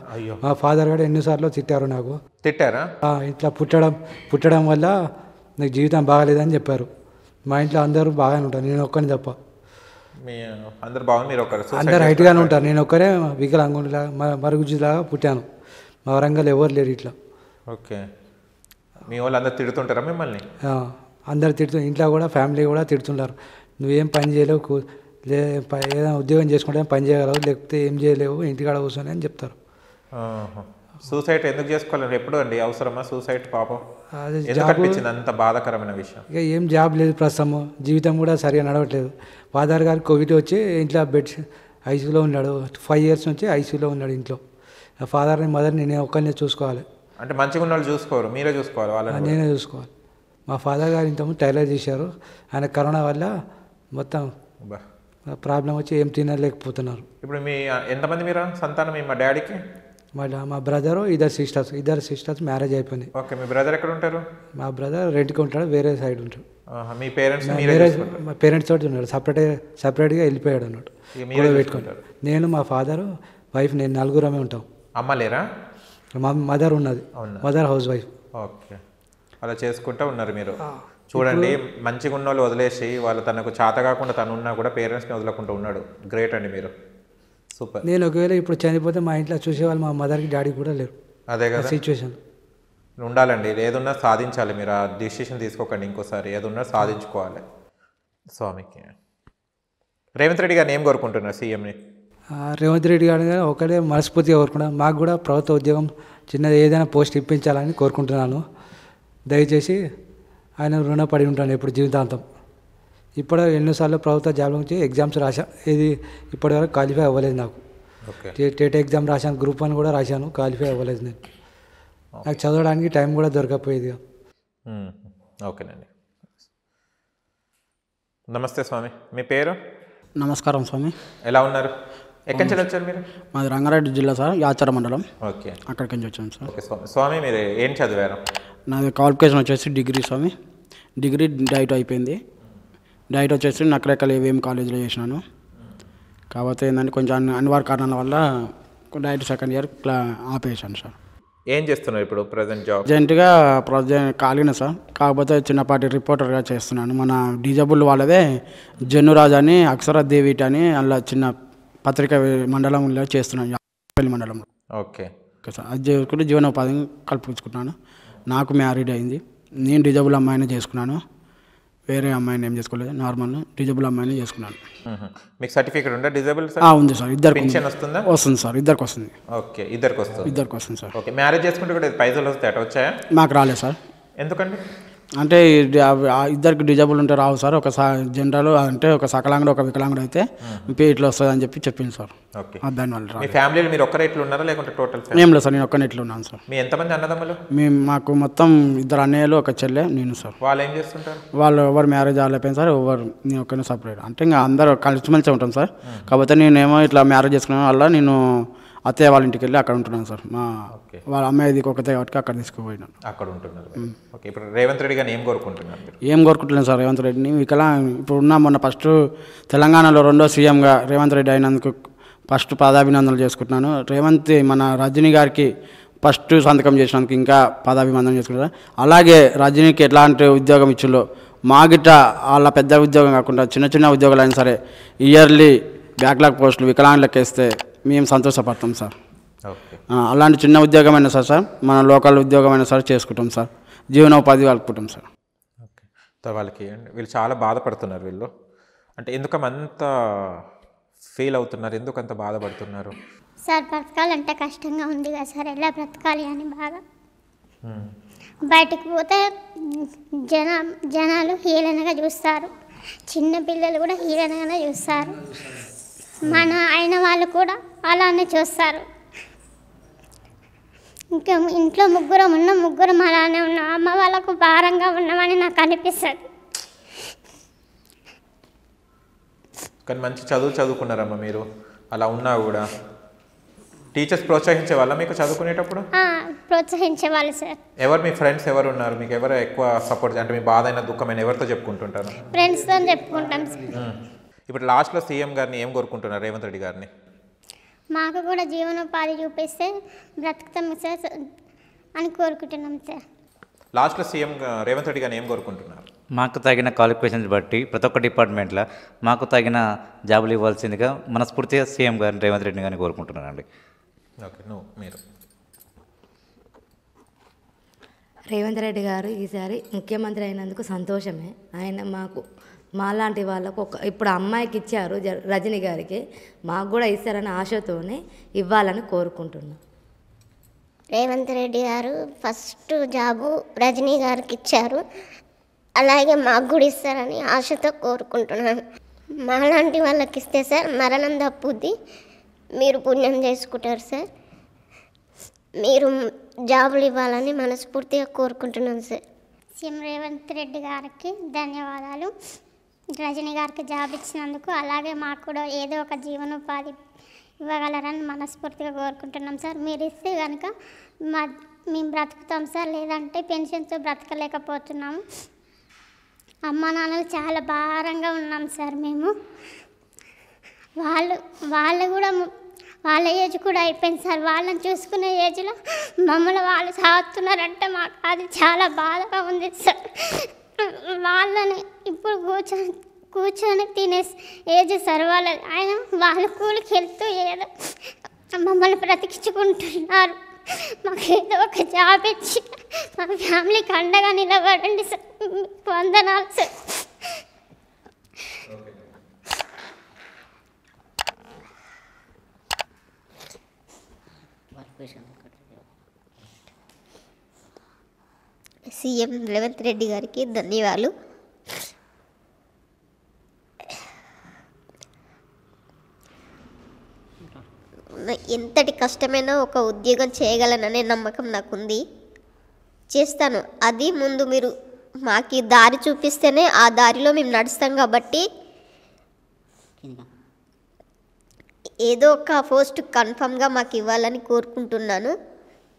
మా ఫాదర్ కూడా ఎన్నిసార్లు తిట్టారు. నాకు తిట్టారా? ఇట్లా పుట్టడం వల్ల నాకు జీవితం బాగాలేదని చెప్పారు. మా ఇంట్లో అందరూ బాగానే ఉంటారు, నేను ఒక్కని తప్ప. అందరు బాగుంది, మీరు ఒకరు అందరు హైట్గానే ఉంటారు, నేను ఒక్కరే వికలాంగులాగా మరుగుజ్జులాగా పుట్టాను. మా వరంగల్ ఎవరు లేరు ఇట్లా. ఓకే. మీ వాళ్ళు అందరు తిడుతుంటారా మిమ్మల్ని? అందరు ఇంట్లో కూడా ఫ్యామిలీ కూడా తిడుతుంటారు. నువ్వేం పని చేయలేవు, ఏదైనా ఉద్యోగం చేసుకుంటే పని చేయగలవు, లేకపోతే ఏం చేయలేవు, ఇంటికాడ కూర్చొని అని చెప్తారు. సూసైడ్ ఎందుకు చేసుకోవాలి? ఎప్పుడు అండి అవసరమా సూసైడ్? పాపం ఎందుకు అనిపించింది అంత బాధాకరమైన విషయం? ఇక ఏం జాబ్ లేదు ప్రస్తుతం, జీవితం కూడా సరిగా నడవట్లేదు. ఫాదర్ గారికి కోవిడ్ వచ్చి ఇంట్లో ఐసీయూలో ఉన్నాడు. 5 years నుంచి ఐసీయూలో ఉన్నాడు ఇంట్లో. ఫాదర్ని మదర్ని నేను ఒక్కరినే చూసుకోవాలి. అంటే మంచిగా ఉన్న వాళ్ళు చూసుకోరు, మీరే చూసుకోవాలి వాళ్ళని? నేనే చూసుకోవాలి. మా ఫాదర్ గారు ఇంతకుముందు టైలర్ చేశారు. ఆయన కరోనా వల్ల మొత్తం ప్రాబ్లం వచ్చి ఏం తినలేకపోతున్నారు. ఇప్పుడు మీ ఎంతమంది మీరు సంతానం మా డాడీకి? మా బ్రదరు, ఇద్దరు సిస్టర్స్ మ్యారేజ్ అయిపోయింది. ఓకే. మీ బ్రదర్ ఎక్కడ ఉంటారు? మా బ్రదర్ రెంట్కి ఉంటాడు, వేరే సైడ్ ఉంటాడు. మీ పేరెంట్స్? మా పేరెంట్స్ తోటి ఉన్నాడు, సపరేట్గా వెళ్ళిపోయాడు అన్నట్టు. పెట్టుకుంటాడు. నేను, మా ఫాదరు, వైఫ్, నేను 4 ఉంటాం. అమ్మ లేరా? మా మదర్ ఉన్నది, మదర్ హౌస్ వైఫ్. ఓకే. అలా చేసుకుంటూ ఉన్నారు మీరు. చూడండి, మంచిగా ఉన్న వాళ్ళు వదిలేసి వాళ్ళు తనకు చేత కాకుండా తను ఉన్నా కూడా పేరెంట్స్ని వదలకుండా ఉన్నాడు. గ్రేట్ అండి మీరు, సూపర్. నేను ఒకవేళ ఇప్పుడు చనిపోతే మా ఇంట్లో చూసేవాళ్ళు మా మదర్కి డాడీ కూడా లేరు. అదే కదా సిచ్యువేషన్. ఉండాలండి, ఏదున్నా సాధించాలి. మీరు ఆ డిసిషన్ తీసుకోకండి ఇంకోసారి, ఏదున్నా సాధించుకోవాలి. స్వామికి రేవంత్ రెడ్డి గారిని ఏం కోరుకుంటున్నారు సీఎంని? రేవంత్ రెడ్డి గారు ఒకటే మనస్ఫూర్తిగా కోరుకుంటున్నాను. మాకు కూడా ప్రభుత్వ ఉద్యోగం చిన్నది ఏదైనా పోస్ట్ ఇప్పించాలని కోరుకుంటున్నాను. దయచేసి ఆయన రుణపడి ఉంటాను ఎప్పుడు జీవితాంతం. ఇప్పుడు ఎన్నోసార్లు ప్రభుత్వ జాబ్ల నుంచి ఎగ్జామ్స్ రాశా, ఇది ఇప్పటివరకు క్వాలిఫై అవ్వలేదు నాకు. ఓకే. టెట్ ఎగ్జామ్ రాశాను, గ్రూప్ 1 కూడా రాశాను, క్వాలిఫై అవ్వలేదు నేను. నాకు చదవడానికి టైం కూడా దొరకకపోయేది. ఓకేనండి. నమస్తే స్వామి, మీ పేరు? నమస్కారం స్వామి. ఎలా ఉన్నారు? ఎక్కడి నుంచి వచ్చారు మీరు? మాది రంగారెడ్డి జిల్లా సార్, యాచార మండలం. ఓకే. అక్కడికి నుంచి వచ్చాను సార్. ఓకే స్వామి, మీరు ఏం చదివారు? నాది క్వాలిఫికేషన్ వచ్చేసి డిగ్రీ స్వామి. డిగ్రీ డైట్ అయిపోయింది. డైట్ వచ్చేసి నకరేకల్ ఏవిఎం కాలేజీలో చేసినాను. కాకపోతే ఏంటంటే కొంచెం అనివార్య కారణాల వల్ల డైట్ సెకండ్ ఇయర్ ఆపేసాను సార్. ఏం చేస్తున్నారు ఇప్పుడు ప్రజెంట్ జాబ్? అర్జెంటుగా ఖాళీనే సార్. కాకపోతే చిన్నపాటి రిపోర్టర్గా చేస్తున్నాను. మన డిజబుల్ వాళ్ళదే జన్నురాజ్ అని అక్షరదేవిట్ అని అలా చిన్న పత్రిక మండలంలో చేస్తున్నాను, పెళ్లి మండలంలో. ఓకే. Okay sir. అది చేసుకుంటూ జీవనోపాధిని కల్పించుకుంటున్నాను. నాకు మ్యారీడ్ అయింది. నేను డిజబుల్ అమ్మాయిని చేసుకున్నాను, వేరే అమ్మాయిని ఏం చేసుకోలేదు. నార్మల్ డిజబుల్ అమ్మాయిని చేసుకున్నాను. మీకు సర్టిఫికేట్ ఉందా డిజబుల్? ఉంది సార్. ఇద్దరికి పెన్షన్ వస్తుందా? వస్తుంది సార్, ఇద్దరికి వస్తుంది. ఓకే, ఇద్దరికి వస్తుంది సార్. ఓకే. మ్యారేజ్ చేసుకుంటే కూడా పైసలు వస్తాయి, అట్లా వచ్చాయా? మాకు రాలేదు సార్. ఎందుకండి? అంటే ఇద్దరికి డిజబుల్ ఉంటే రావు సార్. ఒక జనరల్ అంటే ఒక సకలాంగుడు ఒక వికలాంగుడు అయితే ఇట్లా వస్తుంది అని చెప్పింది సార్. ఓకే. దానివల్ల మీ ఫ్యామిలీలో మీరు ఒక్కరే ఇట్లా ఉన్నారా లేకుంటే టోటల్? ఏం లేదు సార్, నేను ఒక్కనే ఇట్లా ఉన్నాను సార్. మీ ఎంతమంది అన్నదమ్ములు? మాకు మొత్తం 2 అన్నయ్యలు, ఒక చెల్లె, నేను సార్. వాళ్ళు ఏం చేస్తుంటారు? వాళ్ళు ఎవరు మ్యారేజ్ అవ్వలేకపోయింది సార్. నేను ఒక్కనే సపరేట్. అంటే ఇంకా అందరూ కలిసిమెలిసి ఉంటాం సార్. కాకపోతే నేనేమో ఇట్లా మ్యారేజ్ చేసుకున్న వల్ల నేను అత్తయ్య వాళ్ళ ఇంటికి వెళ్ళి అక్కడ ఉంటున్నాను సార్. వాళ్ళ అమ్మాయిది ఒకతే కాబట్టి అక్కడ తీసుకుపోయినాను. అక్కడ ఉంటున్నారు. ఓకే. ఇప్పుడు రేవంత్ రెడ్డి గారిని ఏం కోరుకుంటున్నారు? ఏం కోరుకుంటున్నాను సార్ రేవంత్ రెడ్డిని. ఇప్పుడు మొన్న ఫస్ట్ తెలంగాణలో 2వ సీఎంగా రేవంత్ రెడ్డి అయినందుకు ఫస్ట్ పాదాభినందనలు చేసుకుంటున్నాను. మన రజనీ గారికి ఫస్ట్ సంతకం చేసినందుకు ఇంకా పాదాభినందనలు చేసుకుంటున్నాను. అలాగే రజనీకి ఎట్లాంటి ఉద్యోగం ఇచ్చిందో మా గిట్ట వాళ్ళ పెద్ద ఉద్యోగం కాకుండా చిన్న చిన్న ఉద్యోగాలు అయినా సరే ఇయర్లీ బ్యాక్లాగ్ పోస్టులు వికలాంగులకు వేస్తే మేము సంతోషపడతాం సార్. అలాంటి చిన్న ఉద్యోగం అయినా సార్ మన లోకల్ ఉద్యోగం అయినా సరే చేసుకుంటాం సార్. జీవనోపాధి కలుపుకుంటాం సార్. ఓకే. వాళ్ళకి వీళ్ళు చాలా బాధపడుతున్నారు. వీళ్ళు అంటే ఎందుకంత ఫీల్ అవుతున్నారు, ఎందుకు అంత బాధపడుతున్నారు? సార్ బ్రతకాలంటే కష్టంగా ఉంది కదా సార్, ఎలా బ్రతకాలి అని బాగా. బయటకు పోతే జనాలు హీలనగా చూస్తారు, చిన్న పిల్లలు కూడా హీలనగానే చూస్తారు, మన అయిన వాళ్ళు కూడా అలానే చూస్తారు. ఇంకా ఇంట్లో ముగ్గురం అలానే ఉన్నాం. అమ్మ వాళ్ళకు భారంగా ఉన్నామని నాకు అనిపిస్తుంది. కానీ మంచి చదువుకున్నారమ్మా మీరు. అలా ఉన్నా కూడా టీచర్స్ ప్రోత్సహించే వాళ్ళ మీకు చదువుకునేటప్పుడు? ప్రోత్సహించే వాళ్ళు సార్. ఎవరు మీ ఫ్రెండ్స్ ఎవరు ఉన్నారు మీకు? ఎవరు ఎక్కువ సపోర్ట్, అంటే మీ బాధ అయినా దుఃఖమైన ఎవరితో చెప్పుకుంటుంటారు? ఫ్రెండ్స్తో చెప్పుకుంటాం సార్. ఇప్పుడు లాస్ట్లో సీఎం గారిని ఏం కోరుకుంటున్నారు, రేవంత్ రెడ్డి గారిని? మాకు కూడా జీవనోపాధి చూపిస్తే బ్రతుకుతాం సార్ అని కోరుకుంటున్నాం సార్. లాస్ట్లో సీఎం రేవంత్ రెడ్డి గారిని ఏం కోరుకుంటున్నారు? మాకు తగిన క్వాలిఫికేషన్స్ బట్టి ప్రతి ఒక్క డిపార్ట్మెంట్లో మాకు తగిన జాబులు ఇవ్వాల్సిందిగా మనస్ఫూర్తిగా సీఎం గారిని రేవంత్ రెడ్డి గారిని కోరుకుంటున్నానండి. ఓకే. మీరు? రేవంత్ రెడ్డి గారు ఈసారి ముఖ్యమంత్రి అయినందుకు సంతోషమే. ఆయన మాలాంటి వాళ్ళకు ఇప్పుడు అమ్మాయికి ఇచ్చారు రజనీ గారికి, మాకు కూడా ఇస్తారని ఆశతోనే ఇవ్వాలని కోరుకుంటున్నాం. రేవంత్ రెడ్డి గారు ఫస్ట్ జాబు రజనీ గారికి ఇచ్చారు, అలాగే మాకు కూడా ఇస్తారని ఆశతో కోరుకుంటున్నాను. మాలాంటి వాళ్ళకి ఇస్తే సార్ మరణం తప్పుద్ది, మీరు పుణ్యం చేసుకుంటారు సార్. మీరు జాబులు ఇవ్వాలని మనస్ఫూర్తిగా కోరుకుంటున్నాం సార్. సీఎం రేవంత్ రెడ్డి గారికి ధన్యవాదాలు. రజనీ గారికి జాబ్ ఇచ్చినందుకు, అలాగే మాకు కూడా ఏదో ఒక జీవనోపాధి ఇవ్వగలరని మనస్ఫూర్తిగా కోరుకుంటున్నాం సార్. మీరు ఇస్తే కనుక మేము బ్రతుకుతాం సార్, లేదంటే పెన్షన్తో బ్రతకలేకపోతున్నాము. అమ్మ నాన్నలు చాలా భారంగా ఉన్నాం సార్ మేము. వాళ్ళు కూడా వాళ్ళ ఏజ్ కూడా అయిపోయింది సార్. వాళ్ళని చూసుకునే ఏజ్లో మమ్మల్ని వాళ్ళు సాగుతున్నారంటే మాకు అది చాలా బాధగా ఉంది సార్. వాళ్ళని ఇప్పుడు కూర్చొని తినే ఏజ్ సార్ వాళ్ళది. వాళ్ళ కూలికి వెళ్తూ ఏదో మమ్మల్ని బ్రతికించుకుంటున్నారు. మాకు ఏదో ఒక జాబ్ ఇచ్చి మా ఫ్యామిలీకి అండగా నిలబడండి సార్. వందనాలు సార్. సీఎం రేవంత్ రెడ్డి గారికి ధన్యవాదాలు. ఎంతటి కష్టమైనా ఒక ఉద్యోగం చేయగలననే నమ్మకం నాకుంది. చేస్తాను. అది ముందు మీరు మాకు దారి చూపిస్తేనే ఆ దారిలో మేము నడుస్తాం కాబట్టి ఏదో ఒక పోస్ట్ కన్ఫామ్గా మాకు ఇవ్వాలని కోరుకుంటున్నాను.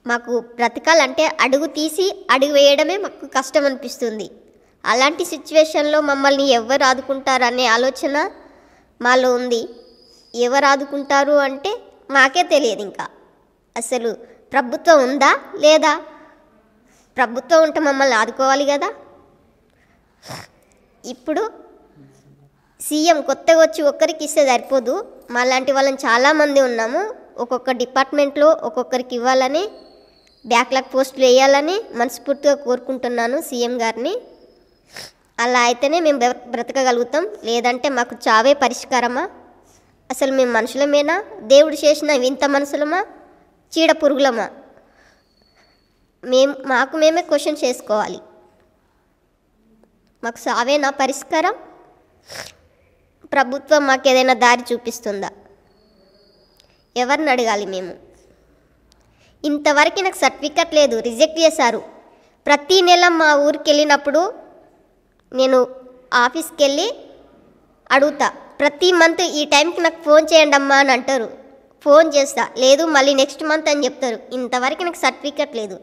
మాకు బ్రతకాలంటే అడుగు తీసి అడుగు వేయడమే మాకు కష్టం అనిపిస్తుంది. అలాంటి సిచ్యువేషన్లో మమ్మల్ని ఎవరు ఆదుకుంటారనే ఆలోచన మాలో ఉంది. ఎవరు ఆదుకుంటారు అంటే మాకే తెలియదు. ఇంకా అసలు ప్రభుత్వం ఉందా లేదా? ప్రభుత్వం ఉంటే మమ్మల్ని ఆదుకోవాలి కదా. ఇప్పుడు సీఎం కొత్తగా వచ్చి ఒక్కరికి ఇస్తే సరిపోదు. మాలాంటి వాళ్ళని చాలామంది ఉన్నాము. ఒక్కొక్క డిపార్ట్మెంట్లో ఒక్కొక్కరికి ఇవ్వాలని, బ్యాక్లాగ్ పోస్టులు వేయాలని మనస్ఫూర్తిగా కోరుకుంటున్నాను సీఎం గారిని. అలా అయితేనే మేము బ్రతకగలుగుతాం. లేదంటే మాకు చావే పరిష్కారమా? అసలు మేము మనుషులమేనా? దేవుడు చేసిన వింత మనుషులమా, చీడ పురుగులమా? మాకు మేమే క్వశ్చన్ చేసుకోవాలి. మాకు సావేనా పరిష్కారం? ప్రభుత్వం మాకు ఏదైనా దారి చూపిస్తుందా? ఎవరిని అడగాలి మేము? ఇంతవరకు నాకు సర్టిఫికెట్ లేదు, రిజెక్ట్ చేశారు. ప్రతీ నెల మా ఊరికి వెళ్ళినప్పుడు నేను ఆఫీస్కి వెళ్ళి అడుగుతా, ప్రతి మంత్ ఈ టైంకి నాకు ఫోన్ చేయండి అమ్మా అని అంటారు. ఫోన్ చేస్తా, లేదు మళ్ళీ నెక్స్ట్ మంత్ అని చెప్తారు. ఇంతవరకు నాకు సర్టిఫికెట్ లేదు,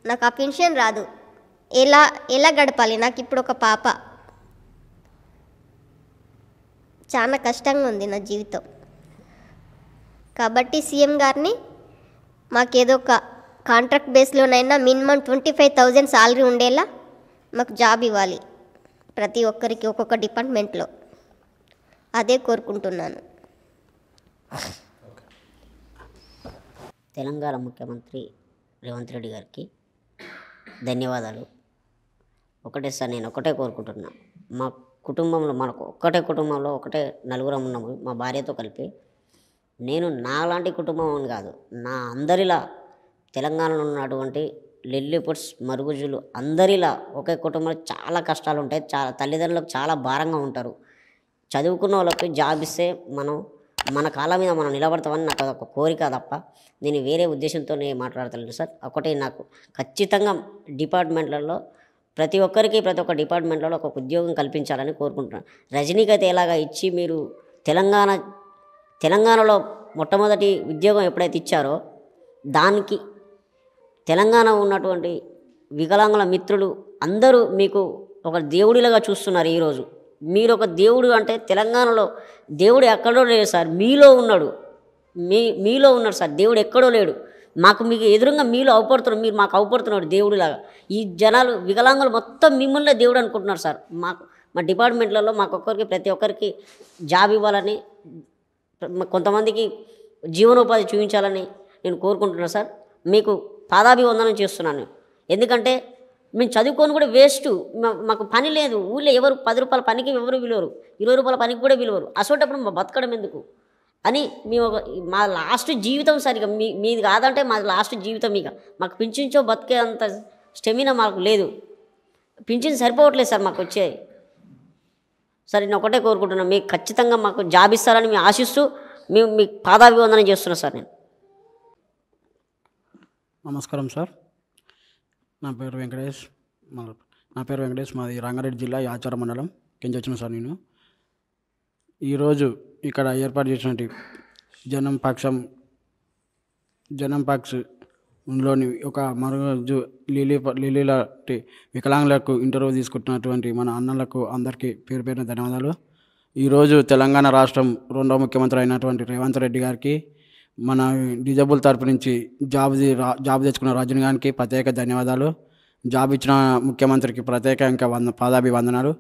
నాకు ఆ పెన్షన్ రాదు. ఎలా గడపాలి? నాకు ఇప్పుడు ఒక పాప. చాలా కష్టంగా ఉంది నా జీవితం. కాబట్టి సీఎం గారిని మాకేదో ఒక కాంట్రాక్ట్ బేస్లోనైనా మినిమం 25,000 సాలరీ ఉండేలా మాకు జాబ్ ఇవ్వాలి. ప్రతి ఒక్కరికి ఒక్కొక్క డిపార్ట్మెంట్లో అదే కోరుకుంటున్నాను. తెలంగాణ ముఖ్యమంత్రి రేవంత్ రెడ్డి గారికి ధన్యవాదాలు. ఒకటే సార్, నేను ఒకటే కోరుకుంటున్నా, మా కుటుంబంలో మనకు ఒక్కటే కుటుంబంలో ఒకటే నలుగురం ఉన్నాము మా భార్యతో కలిపి. నేను నాలాంటి కుటుంబం అని కాదు, నా అందరిలా తెలంగాణలో ఉన్నటువంటి లెల్లిపుట్స్ మరుగుజులు అందరిలా ఒకే కుటుంబంలో చాలా కష్టాలు ఉంటాయి. చాలా తల్లిదండ్రులకు చాలా భారంగా ఉంటారు. చదువుకున్న వాళ్ళకి జాబ్ ఇస్తే మన కాళ్ళ మీద మనం నిలబడతామని నాకు అదొక కోరిక తప్ప నేను వేరే ఉద్దేశంతోనే మాట్లాడతలేను సార్. ఒకటే, నాకు ఖచ్చితంగా డిపార్ట్మెంట్లలో ప్రతి ఒక్క డిపార్ట్మెంట్లో ఒక ఉద్యోగం కల్పించాలని కోరుకుంటున్నాను. రజనీకి అయితే ఎలాగా ఇచ్చి మీరు తెలంగాణలో మొట్టమొదటి ఉద్యోగం ఎప్పుడైతే ఇచ్చారో దానికి తెలంగాణ ఉన్నటువంటి వికలాంగుల మిత్రులు అందరూ మీకు ఒక దేవుడిలాగా చూస్తున్నారు. ఈరోజు మీరు ఒక దేవుడు అంటే తెలంగాణలో దేవుడు ఎక్కడో లేడు సార్, మీలో ఉన్నాడు. మీలో ఉన్నాడు సార్, దేవుడు ఎక్కడో లేడు. మీకు ఎదురుగా మీలో అవపడుతున్నాడు, మీరు మాకు అవపడుతున్నాడు దేవుడిలాగా. ఈ జనాలు వికలాంగులు మొత్తం మిమ్మల్ని దేవుడు అనుకుంటున్నారు సార్. మా డిపార్ట్మెంట్లలో ప్రతి ఒక్కరికి జాబ్ ఇవ్వాలని, కొంతమందికి జీవనోపాధి చూపించాలని నేను కోరుకుంటున్నాను సార్. మీకు పాదాభివందనం చేస్తున్నాను. ఎందుకంటే మేము చదువుకొని కూడా వేస్ట్, మాకు పని లేదు. ఊళ్ళో ఎవరు 10 రూపాయల పనికి ఎవరు విలువరు, 20 రూపాయల పనికి కూడా విలువరు. అసోటప్పుడు మా బతకడం ఎందుకు అని మేము మా లాస్ట్ జీవితం సరిగా మీది కాదంటే మాది లాస్ట్ జీవితం. ఇక మాకు పింఛన్తో బతికే అంత స్టెమినా మాకు లేదు. పింఛన్ సరిపోవట్లేదు సార్ మాకు వచ్చేది. సరే, నేను ఒకటే కోరుకుంటున్నాను, మీకు ఖచ్చితంగా మాకు జాబ్ ఇస్తారని మేము ఆశిస్తూ మీకు పాదాభివందనం చేస్తున్నాను సార్. నేను నమస్కారం సార్. నా పేరు వెంకటేష్. మాది రంగారెడ్డి జిల్లా యాచారం మండలం కింద వచ్చిన సార్. నేను ఈరోజు ఇక్కడ ఏర్పాటు చేసినట్టు జనం పక్షలోని ఒక మరుగుజ్జు లీలాటి వికలాంగులకు ఇంటర్వ్యూ తీసుకుంటున్నటువంటి మన అన్నలకు అందరికీ పేరు పేరున ధన్యవాదాలు. ఈరోజు తెలంగాణ రాష్ట్రం 2వ ముఖ్యమంత్రి అయినటువంటి రేవంత్ రెడ్డి గారికి, మన డిజబుల్ తరపు నుంచి జాబ్ తెచ్చుకున్న రజనీ గారికి ప్రత్యేక ధన్యవాదాలు. జాబ్ ఇచ్చిన ముఖ్యమంత్రికి ప్రత్యేక ఇంకా పాదాభివందనాలు.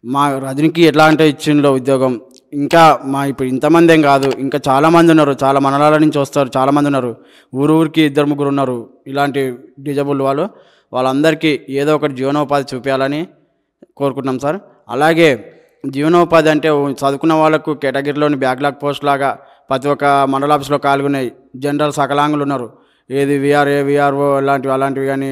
మా రజనీకి ఎట్లా అంటే ఇచ్చిందో ఉద్యోగం, ఇంకా ఇప్పుడు ఇంతమంది ఏం కాదు, ఇంకా చాలామంది ఉన్నారు. చాలా మండలాల నుంచి వస్తారు, చాలామంది ఉన్నారు. ఊరికి 2-3 ఉన్నారు ఇలాంటి డిజబుల్ వాళ్ళందరికీ ఏదో ఒకటి జీవనోపాధి చూపించాలని కోరుకుంటున్నాం సార్. అలాగే జీవనోపాధి అంటే చదువుకున్న వాళ్ళకు కేటగిరీలోని బ్యాక్లాగ్ పోస్ట్ లాగా ప్రతి ఒక్క మండల ఆఫీస్లో కాలుగున్నాయి. జనరల్ సకలాంగులు ఉన్నారు, ఏది విఆర్ఓ అలాంటివి కానీ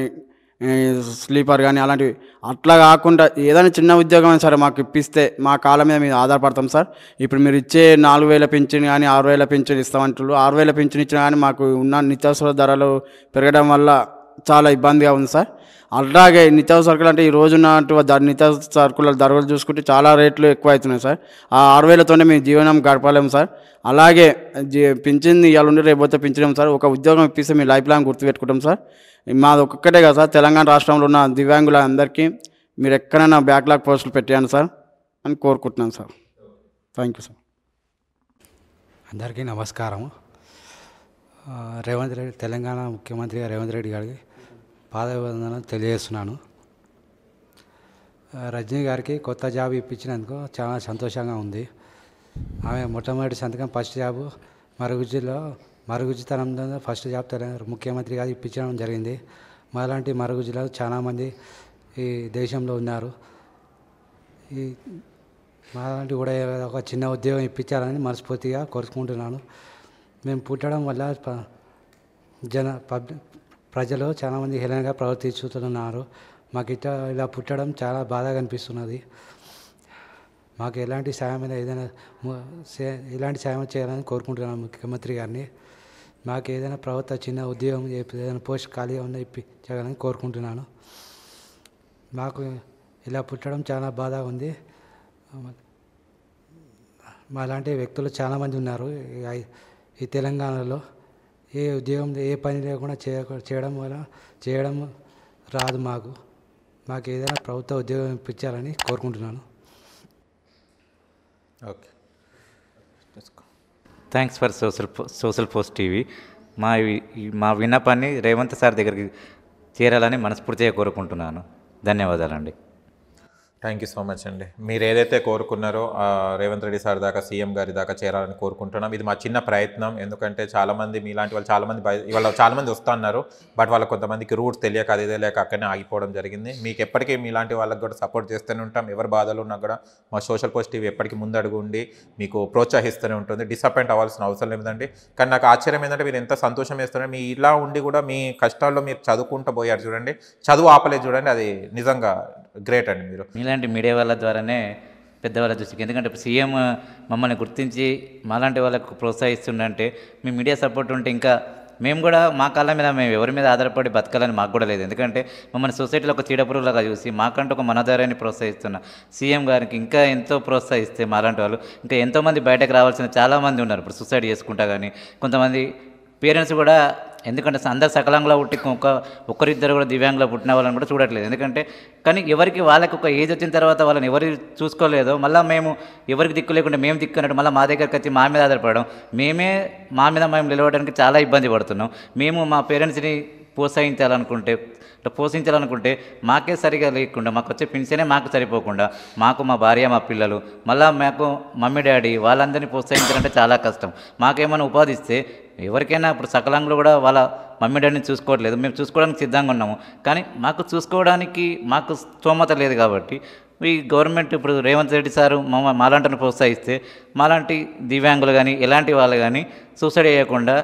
స్లీపర్ కానీ అలాంటివి. అట్లా కాకుండా ఏదైనా చిన్న ఉద్యోగం అయినా సరే మాకు ఇప్పిస్తే మా కాళ్ళ మీద మేము ఆధారపడతాం సార్. ఇప్పుడు మీరు ఇచ్చే 4,000 పింఛన్ కానీ 6,000 పింఛన్ ఇస్తామంటారు. 6,000 పింఛన్ ఇచ్చినా కానీ మాకు ఉన్న నిత్యావసర ధరలు పెరగడం వల్ల చాలా ఇబ్బందిగా ఉంది సార్. అలాగే నిత్యావసర సరుకులు అంటే ఈ రోజున్న నిత్యావసర సరుకుల ధరలు చూసుకుంటే చాలా రేట్లు ఎక్కువ అవుతున్నాయి సార్. ఆ 6,000తోనే మేము జీవనం గడపలేము సార్. అలాగే పింఛన్ ఇవాళ ఉండి రేపు పింఛలేము సార్. ఒక ఉద్యోగం ఇప్పిస్తే మేము లైఫ్ లాంగ్ గుర్తుపెట్టుకుంటాం సార్. మాది ఒక్కటే కదా సార్, తెలంగాణ రాష్ట్రంలో ఉన్న దివ్యాంగుల అందరికీ మీరు ఎక్కడైనా బ్యాక్లాగ్ పోస్టులు పెట్టాను సార్ అని కోరుకుంటున్నాను సార్. Thank you sir. అందరికీ నమస్కారం. రేవంత్ రెడ్డి తెలంగాణ ముఖ్యమంత్రిగా రేవంత్ రెడ్డి గారికి పాదాభివందనం తెలియజేస్తున్నాను. రజనీ గారికి కొత్త జాబ్ ఇప్పించినందుకు చాలా సంతోషంగా ఉంది. ఆమె మొట్టమొదటి సంతకం ఫస్ట్ జాబు మరుగుజ్జుతనంలో ఫస్ట్ జాబ్ తెలంగాణ ముఖ్యమంత్రి గారు ఇప్పించడం జరిగింది. మాలాంటి మరుగుజ్జులు చాలామంది ఈ దేశంలో ఉన్నారు. ఈ మాలాంటి కూడా ఒక చిన్న ఉద్యోగం ఇప్పించాలని మనస్ఫూర్తిగా కోరుకుంటున్నాను. మేము పుట్టడం వల్ల ప్రజలు చాలామంది హేళనగా ప్రవర్తిస్తున్నారు. మాకు ఇలా పుట్టడం చాలా బాధగా అనిపిస్తున్నది. మాకు ఎలాంటి సాయం చేయాలని కోరుకుంటున్నాను ముఖ్యమంత్రి గారిని. మాకు ఏదైనా ప్రభుత్వ చిన్న ఉద్యోగం ఏదైనా పోస్ట్ ఖాళీగా ఉన్న ఇప్పించాలని కోరుకుంటున్నాను. మాకు ఇలా పుట్టడం చాలా బాధగా ఉంది. మాలాంటి వ్యక్తులు చాలామంది ఉన్నారు ఈ తెలంగాణలో. ఏ ఉద్యోగం ఏ పని లేకుండా చేయడం రాదు. మాకు ఏదైనా ప్రభుత్వ ఉద్యోగం ఇప్పించాలని కోరుకుంటున్నాను. Okay, thanks for social post TV. మా విన్నపాన్ని రేవంత్ సార్ దగ్గరికి చేరాలని మనస్ఫూర్తిగా కోరుకుంటున్నాను. ధన్యవాదాలండి. థ్యాంక్ యూ సో మచ్ అండి. మీరు ఏదైతే కోరుకున్నారో రేవంత్ రెడ్డి సార్ దాకా సీఎం గారి దాకా చేరాలని కోరుకుంటున్నాం. ఇది మా చిన్న ప్రయత్నం. ఎందుకంటే చాలామంది మీలాంటి వాళ్ళు ఇవాళ చాలామంది వస్తున్నారు. బట్ వాళ్ళకి కొంతమందికి రూట్స్ తెలియక అది లేక అక్కడనే ఆగిపోవడం జరిగింది. మీకు ఎప్పటికీ మీలాంటి వాళ్ళకి కూడా సపోర్ట్ చేస్తూనే ఉంటాం. ఎవరి బాధలు ఉన్నా కూడా మా సోషల్ పోస్ట్ టీవీ ఎప్పటికీ ముందడుగు ఉండి మీకు ప్రోత్సహిస్తూనే ఉంటుంది. డిసప్పాయింట్ అవ్వాల్సిన అవసరం లేదండి. కానీ నాకు ఆశ్చర్యం ఏంటంటే మీరు ఎంత సంతోషం వేస్తున్నారు. మీ ఇలా ఉండి కూడా మీ కష్టాల్లో మీరు చదువుకుంటూ పోయారు చూడండి. చదువు ఆపలేదు చూడండి. అది నిజంగా గ్రేట్ అండి. మీరు మీలాంటి మీడియా వాళ్ళ ద్వారానే పెద్దవాళ్ళ దృష్టికి, ఎందుకంటే ఇప్పుడు సీఎం మమ్మల్ని గుర్తించి మాలాంటి వాళ్ళకు ప్రోత్సహిస్తుందంటే మీ మీడియా సపోర్ట్ ఉంటే ఇంకా మేము కూడా మా కాళ్ళ మీద మేము ఎవరి మీద ఆధారపడి బతకాలని మాకు కూడా లేదు. ఎందుకంటే మమ్మల్ని సొసైటీలో ఒక చీడపురుగులాగా చూసి మాకంటూ ఒక మనోధైర్యాన్ని ప్రోత్సహిస్తున్న సీఎం గారికి ఇంకా ఎంతో ప్రోత్సహిస్తే మాలాంటి వాళ్ళు ఇంకా ఎంతోమంది బయటకు రావాల్సిన చాలామంది ఉన్నారు. ఇప్పుడు సూసైడ్ చేసుకుంటా కానీ కొంతమంది పేరెంట్స్ కూడా, ఎందుకంటే అందరు సకలంగా పుట్టి ఒక్కరిద్దరు కూడా దివ్యాంగులో పుట్టిన వాళ్ళని కూడా చూడట్లేదు. ఎందుకంటే కానీ ఎవరికి వాళ్ళకి ఒక ఏజ్ వచ్చిన తర్వాత వాళ్ళని ఎవరు చూసుకోలేదో మళ్ళీ మేము ఎవరికి దిక్కు లేకుండా మేము దిక్కు అన్నట్టు మళ్ళీ మా దగ్గరికి వచ్చి మా మీద ఆధారపడడం, మా మీద మేము నిలవడానికి చాలా ఇబ్బంది పడుతున్నాం. మేము మా పేరెంట్స్ని పోషించాలనుకుంటే మాకే సరిగా లేకుండా మాకు వచ్చే పెన్షనే మాకు సరిపోకుండా మాకు మా భార్య మా పిల్లలు మళ్ళీ మాకు మమ్మీ డాడీ వాళ్ళందరినీ ప్రోత్సహించాలంటే చాలా కష్టం. మాకేమైనా ఉపాధి ఇస్తే ఎవరికైనా ఇప్పుడు సకలాంగులు కూడా వాళ్ళ మమ్మీ డాడీని చూసుకోవట్లేదు. మేము చూసుకోవడానికి సిద్ధంగా ఉన్నాము. కానీ మాకు చూసుకోవడానికి మాకు స్తోమత లేదు. కాబట్టి ఈ గవర్నమెంట్ ఇప్పుడు రేవంత్ రెడ్డి సారు మాలాంటిని ప్రోత్సహిస్తే మాలాంటి దివ్యాంగులు కానీ ఎలాంటి వాళ్ళు కానీ సూసైడ్ చేయకుండా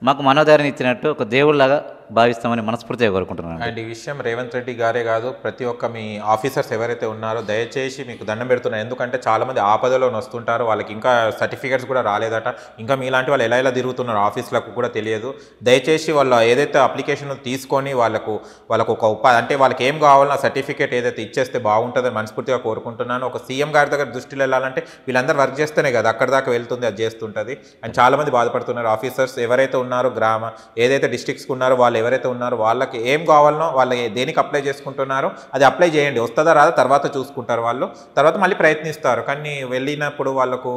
మాకు మనోధైర్యం ఇచ్చినట్టు ఒక దేవుళ్ళలాగా భావిస్తామని మనస్ఫూర్తిగా కోరుకుంటున్నాను. అండ్ ఈ విషయం రేవంత్ రెడ్డి గారే కాదు, ప్రతి ఒక్క మీ ఆఫీసర్స్ ఎవరైతే ఉన్నారో దయచేసి మీకు దండం పెడుతున్నారు. ఎందుకంటే చాలామంది ఆపదలో వస్తుంటారు. వాళ్ళకి ఇంకా సర్టిఫికేట్స్ కూడా రాలేదట. ఇంకా మీలాంటి వాళ్ళు ఎలా తిరుగుతున్నారు ఆఫీసులకు కూడా తెలియదు. దయచేసి వాళ్ళు ఏదైతే అప్లికేషన్ తీసుకొని వాళ్ళకు ఒక ఉపాధి అంటే వాళ్ళకి ఏం కావాలన్నా సర్టిఫికేట్ ఏదైతే ఇచ్చేస్తే బాగుంటుందని మనస్ఫూర్తిగా కోరుకుంటున్నాను. ఒక సీఎం గారి దగ్గర దృష్టిలో వెళ్ళాలంటే వీళ్ళందరూ వర్క్ చేస్తేనే కదా అక్కడ దాకా వెళ్తుంది, అది చేస్తుంటుంది. అండ్ చాలామంది బాధపడుతున్నారు. ఆఫీసర్స్ ఎవరైతే ఉన్నారో ఏదైతే డిస్ట్రిక్ట్స్కి ఉన్నారో వాళ్ళు ఎవరైతే ఉన్నారో వాళ్ళకి ఏం కావాలనో వాళ్ళు దేనికి అప్లై చేసుకుంటున్నారో అది అప్లై చేయండి. వస్తుందా రాదా తర్వాత చూసుకుంటారు వాళ్ళు, తర్వాత మళ్ళీ ప్రయత్నిస్తారు. కానీ వెళ్ళినప్పుడు వాళ్ళకు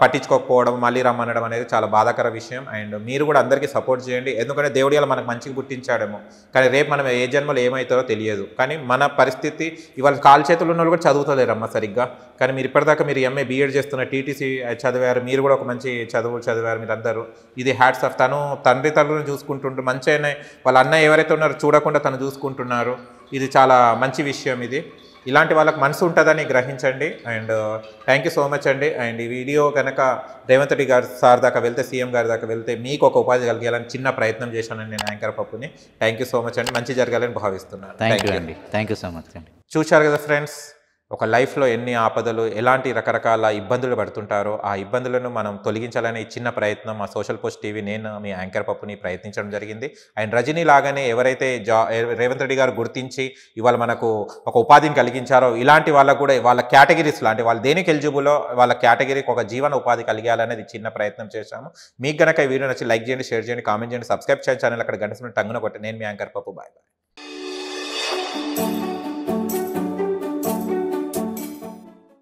పట్టించుకోకపోవడం మళ్ళీ రమ్మనడం అనేది చాలా బాధాకర విషయం. అండ్ మీరు కూడా అందరికీ సపోర్ట్ చేయండి. ఎందుకంటే దేవుడి వల్ల మనకు మంచిగా పుట్టించాడేమో, కానీ రేపు మనం ఏ జన్మలో ఏమవుతారో తెలియదు. కానీ మన పరిస్థితి ఇవాళ కాలు చేతులు ఉన్న వాళ్ళు కూడా చదువుతలేరమ్మ సరిగ్గా. కానీ మీరు ఇప్పటిదాకా మీరు ఎంఏ బీఎడ్ చేస్తున్న టీటీసీ చదివారు, మీరు కూడా ఒక మంచి చదువులు చదివారు మీరందరూ. ఇది హ్యాట్స్ ఆఫ్. తను తండ్రి తల్లిని చూసుకుంటుంటారు, మంచిగానే వాళ్ళ అన్నయ్య ఎవరైతే ఉన్నారో చూడకుండా తను చూసుకుంటున్నారు. ఇది చాలా మంచి విషయం ఇది. ఇలాంటి వాళ్ళకి మనసు ఉంటుందని గ్రహించండి. And thank you so much అండి. అండ్ ఈ వీడియో కనుక రేవంత్ రెడ్డి గారు సార్ దాకా వెళ్తే, సీఎం గారి దాకా వెళ్తే మీకు ఒక ఉపాధి కలిగేయాలని చిన్న ప్రయత్నం చేశానండి నేను యాంకర్ పప్పుని. థ్యాంక్ యూ సో మచ్ అండి. మంచి జరగాలని భావిస్తున్నాను. థ్యాంక్ యూ అండి. థ్యాంక్ యూ సో మచ్ అండి. చూశారు కదా ఫ్రెండ్స్, ఒక లైఫ్లో ఎన్ని ఆపదలు, ఎలాంటి రకరకాల ఇబ్బందులు పడుతుంటారో ఆ ఇబ్బందులను మనం తొలగించాలనే ఈ చిన్న ప్రయత్నం మా సోషల్ పోస్ట్ టీవీ, నేను మీ యాంకర్ పప్పుని ప్రయత్నించడం జరిగింది. అండ్ రజనీ లాగానే ఎవరైతే రేవంత్ రెడ్డి గారు గుర్తించి ఇవాళ మనకు ఒక ఉపాధిని కలిగించారో, ఇలాంటి వాళ్ళకు కూడా వాళ్ళ కేటగిరీస్లో, అంటే వాళ్ళు దేనికి ఎలిజిబులో వాళ్ళ కేటగిరీకి ఒక జీవన ఉపాధి కలిగేయాలనేది చిన్న ప్రయత్నం చేశాము. మీకు కనుక ఈ వీడియో నచ్చి లైక్ చేయండి, షేర్ చేయండి, కామెంట్ చేయండి, సబ్స్క్రైబ్ చేయండి ఛానల్. అక్కడ గంట టంగున కొట్టి. నేను మీ యాంకర్ పప్పు. Bye bye.